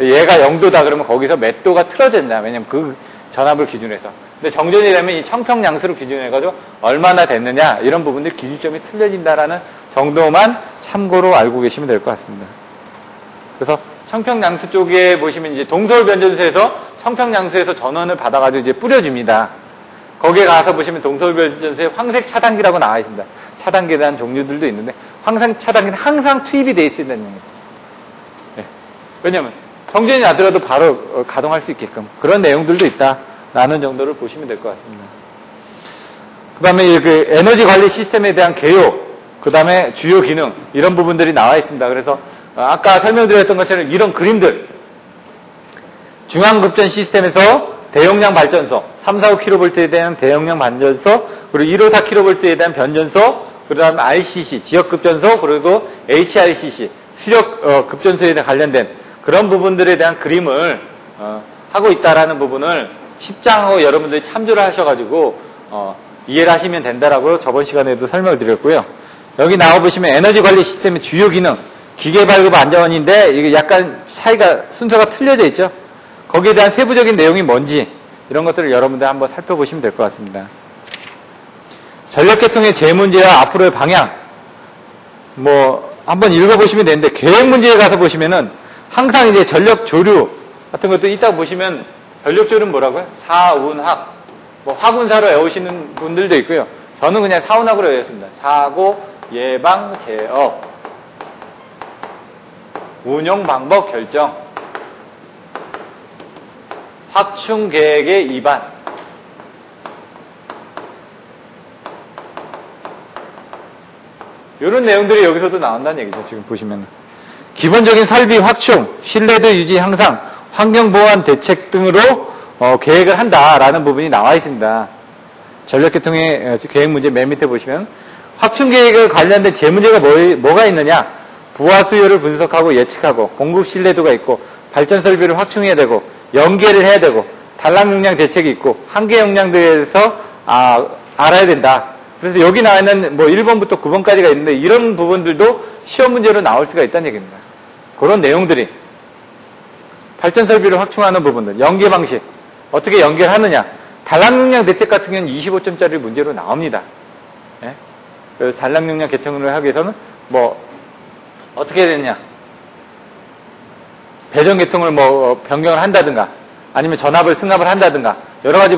얘가 0도다 그러면 거기서 몇 도가 틀어진다. 왜냐면 그 전압을 기준으로 해서. 근데 정전이 되면 이 청평양수를 기준으로 해가지고 얼마나 됐느냐 이런 부분들 기준점이 틀려진다라는 정도만 참고로 알고 계시면 될 것 같습니다. 그래서 청평양수 쪽에 보시면 이제 동서울변전소에서 청평양수에서 전원을 받아가지고 이제 뿌려줍니다. 거기에 가서 보시면 동서울변전소에 황색 차단기라고 나와 있습니다. 차단기에 대한 종류들도 있는데 황색 차단기는 항상 투입이 돼 있다는 얘기입니다. 네. 왜냐하면 정전이 나더라도 바로 가동할 수 있게끔 그런 내용들도 있다라는 정도를 보시면 될 것 같습니다. 그 다음에 그 에너지 관리 시스템에 대한 개요, 그 다음에 주요 기능 이런 부분들이 나와 있습니다. 그래서 아까 설명드렸던 것처럼 이런 그림들 중앙급전 시스템에서 대용량 발전소 345kV에 대한 대용량 발전소 그리고 154kV에 대한 변전소 그 다음에 RCC 지역급전소 그리고 HRCC 수력 급전소에 관련된 그런 부분들에 대한 그림을 하고 있다라는 부분을 10장하고 여러분들이 참조를 하셔가지고 이해를 하시면 된다라고 저번 시간에도 설명을 드렸고요. 여기 나와보시면 에너지 관리 시스템의 주요 기능 기계 발급 안전원인데 이게 약간 차이가 순서가 틀려져 있죠. 거기에 대한 세부적인 내용이 뭔지 이런 것들을 여러분들 한번 살펴보시면 될 것 같습니다. 전력계통의 재문제와 앞으로의 방향 뭐 한번 읽어보시면 되는데 계획 문제에 가서 보시면은 항상 이제 전력 조류 같은 것도 이따 보시면 전력 조류는 뭐라고요? 사운학 뭐 화군사로 외우시는 분들도 있고요. 저는 그냥 사운학으로 외웠습니다. 사고 예방 제어 운용 방법 결정, 확충 계획의 입안. 이런 내용들이 여기서도 나온다는 얘기죠. 지금 보시면 기본적인 설비 확충, 신뢰도 유지 향상, 환경 보완 대책 등으로 계획을 한다라는 부분이 나와 있습니다. 전력계통의 계획 문제 맨 밑에 보시면 확충 계획에 관련된 재문제가 뭐가 있느냐? 부하 수요를 분석하고 예측하고 공급 신뢰도가 있고 발전 설비를 확충해야 되고 연계를 해야 되고 단락 용량 대책이 있고 한계 용량 대해서 알아야 된다. 그래서 여기 나와 있는 뭐 1번부터 9번까지가 있는데 이런 부분들도 시험 문제로 나올 수가 있다는 얘기입니다. 그런 내용들이 발전 설비를 확충하는 부분들, 연계 방식 어떻게 연결하느냐, 단락 용량 대책 같은 경우는 25점짜리 문제로 나옵니다. 예? 그래서 단락 용량 개통을 하기 위해서는 뭐 어떻게 해야 되느냐? 배전 계통을 뭐 변경을 한다든가 아니면 전압을 승합을 한다든가 여러 가지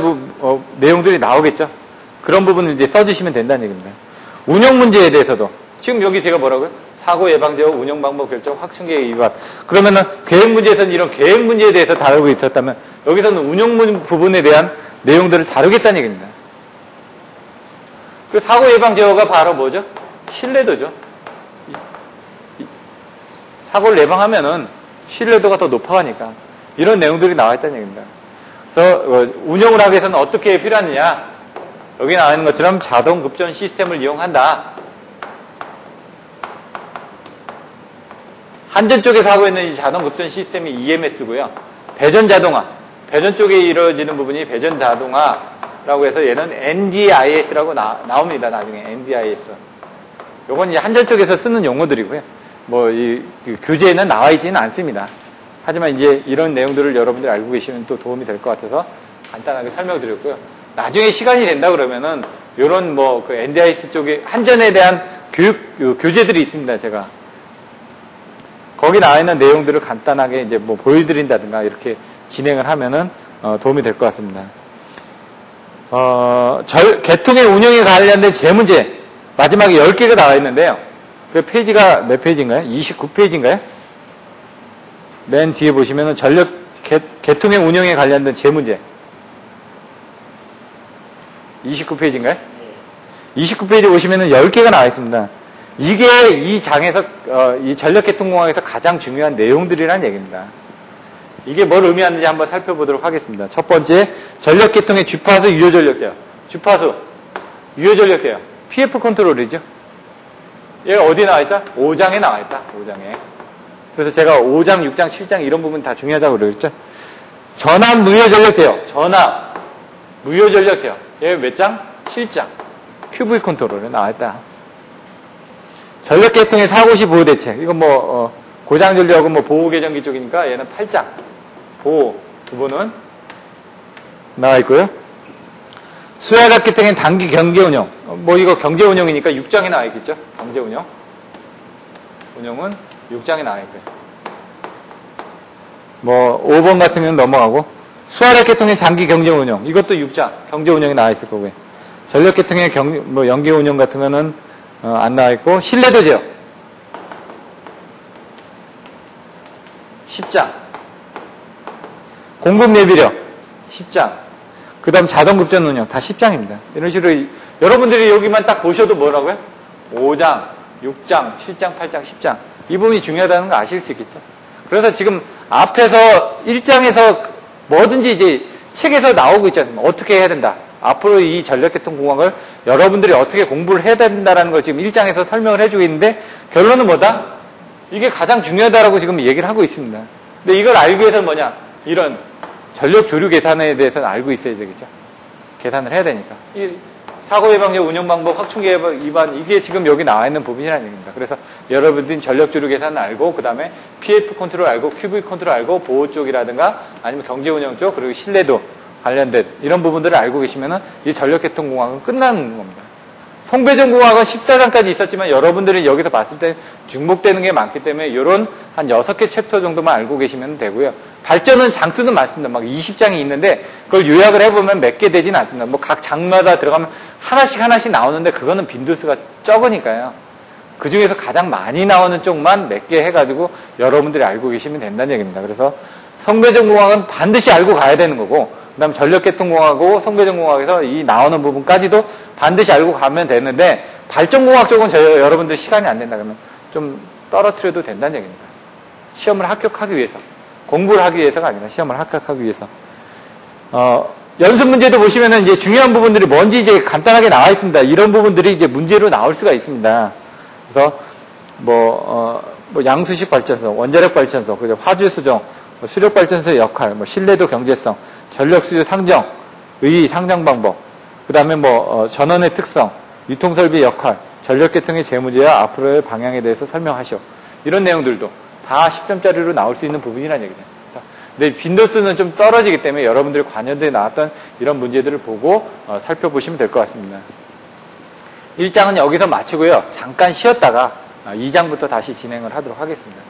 내용들이 나오겠죠. 그런 부분을 이제 써주시면 된다는 얘기입니다. 운영 문제에 대해서도 지금 여기 제가 뭐라고요? 사고 예방제와 운영 방법 결정, 확충 계획 위반. 그러면은 계획 문제에서는 이런 계획 문제에 대해서 다루고 있었다면 여기서는 운영 부분에 대한 내용들을 다루겠다는 얘기입니다. 그 사고 예방 제어가 바로 뭐죠? 신뢰도죠. 사고를 예방하면은 신뢰도가 더 높아가니까 이런 내용들이 나와 있다는 얘기입니다. 그래서 운영을 하기 위해서는 어떻게 필요하느냐? 여기 나와 있는 것처럼 자동 급전 시스템을 이용한다. 한전 쪽에서 하고 있는 이 자동 급전 시스템이 EMS고요. 배전 자동화. 배전 쪽에 이루어지는 부분이 배전 자동화라고 해서 얘는 NDIS라고 나옵니다. 나중에 NDIS. 요건 이제 한전 쪽에서 쓰는 용어들이고요. 교재에는 나와 있지는 않습니다. 하지만 이제 이런 내용들을 여러분들이 알고 계시면 또 도움이 될 것 같아서 간단하게 설명드렸고요. 나중에 시간이 된다 그러면은 요런 그 NDIS 쪽에 한전에 대한 교재들이 있습니다. 제가. 거기 나와 있는 내용들을 간단하게 이제 보여드린다든가 이렇게 진행을 하면은 도움이 될 것 같습니다. 개통의 운영에 관련된 제문제 마지막에 10개가 나와 있는데요. 그 페이지가 몇 페이지인가요? 29페이지인가요? 맨 뒤에 보시면은 전력 개통의 운영에 관련된 제문제 29페이지인가요? 29페이지 보시면은 10개가 나와 있습니다. 이게 이 장에서 이 전력개통공학에서 가장 중요한 내용들이라는 얘기입니다. 이게 뭘 의미하는지 한번 살펴보도록 하겠습니다. 첫 번째, 전력개통의 주파수, 유효전력제요. 주파수, 유효전력제요. PF 컨트롤이죠. 얘가 어디에 나와 있다? 5장에 나와 있다. 5장에. 그래서 제가 5장, 6장, 7장 이런 부분 다 중요하다고 그랬죠. 전압 무효전력제요. 전압 무효전력제요. 얘 몇 장? 7장. QV 컨트롤에 나와 있다. 전력계통의 사고시 보호대책. 이건 고장전력은 보호계정기 쪽이니까 얘는 8장. 보호 부분은 나와 있고요. 수야각계통의 단기 경제운영. 이거 경제운영이니까 6장에 나와 있겠죠. 경제운영. 운영은 6장에 나와 있고요. 5번 같은 경우는 넘어가고. 수화력계통의 장기 경제운영. 이것도 6장. 경제운영에 나와 있을 거고요. 전력계통의 연계운영 같은 거는 안 나와 있고, 신뢰도제요. 10장. 공급 내비력. 10장. 그 다음 자동급전 운영. 다 10장입니다. 이런 식으로 여러분들이 여기만 딱 보셔도 뭐라고요? 5장, 6장, 7장, 8장, 10장. 이 부분이 중요하다는 거 아실 수 있겠죠? 그래서 지금 앞에서 1장에서 뭐든지 이제 책에서 나오고 있지 않습니까? 어떻게 해야 된다. 앞으로 이 전력계통공학을 여러분들이 어떻게 공부를 해야 된다는 걸 지금 1장에서 설명을 해주고 있는데 결론은 뭐다? 이게 가장 중요하다라고 지금 얘기를 하고 있습니다. 근데 이걸 알기 위해서는 뭐냐? 이런 전력 조류 계산에 대해서는 알고 있어야 되겠죠. 계산을 해야 되니까. 이 사고 예방제 운영 방법, 확충 계획 위반 이게 지금 여기 나와 있는 부분이라는 얘기입니다. 그래서 여러분들이 전력 조류 계산을 알고 그다음에 PF 컨트롤 알고 QV 컨트롤 알고 보호 쪽이라든가 아니면 경제 운영 쪽 그리고 신뢰도 관련된 이런 부분들을 알고 계시면은 이 전력계통공학은 끝나는 겁니다. 송배전공학은 14장까지 있었지만 여러분들이 여기서 봤을 때 중복되는 게 많기 때문에 이런 한 6개 챕터 정도만 알고 계시면 되고요. 발전은 장수는 많습니다. 막 20장이 있는데 그걸 요약을 해보면 몇 개 되지는 않습니다. 각 장마다 들어가면 하나씩 나오는데 그거는 빈도수가 적으니까요. 그 중에서 가장 많이 나오는 쪽만 몇 개 해가지고 여러분들이 알고 계시면 된다는 얘기입니다. 그래서 송배전공학은 반드시 알고 가야 되는 거고 그 다음 전력계통공학하고 송배전공학에서 이 나오는 부분까지도 반드시 알고 가면 되는데 발전공학 쪽은 여러분들 시간이 안 된다 그러면 좀 떨어뜨려도 된다는 얘기입니다. 시험을 합격하기 위해서. 공부를 하기 위해서가 아니라 시험을 합격하기 위해서. 연습 문제도 보시면은 이제 중요한 부분들이 뭔지 이제 간단하게 나와 있습니다. 이런 부분들이 이제 문제로 나올 수가 있습니다. 그래서 양수식 발전소, 원자력 발전소, 그죠? 화주 수정, 수력 발전소의 역할, 신뢰도 경제성, 전력 수요 상정, 의 상정 방법, 그 다음에 전원의 특성, 유통설비 역할, 전력계통의 재무제와 앞으로의 방향에 대해서 설명하시오. 이런 내용들도 다 10점짜리로 나올 수 있는 부분이라는 얘기죠. 근데 빈도수는 좀 떨어지기 때문에 여러분들이 관연대에 나왔던 이런 문제들을 보고 살펴보시면 될 것 같습니다. 1장은 여기서 마치고요. 잠깐 쉬었다가 2장부터 다시 진행을 하도록 하겠습니다.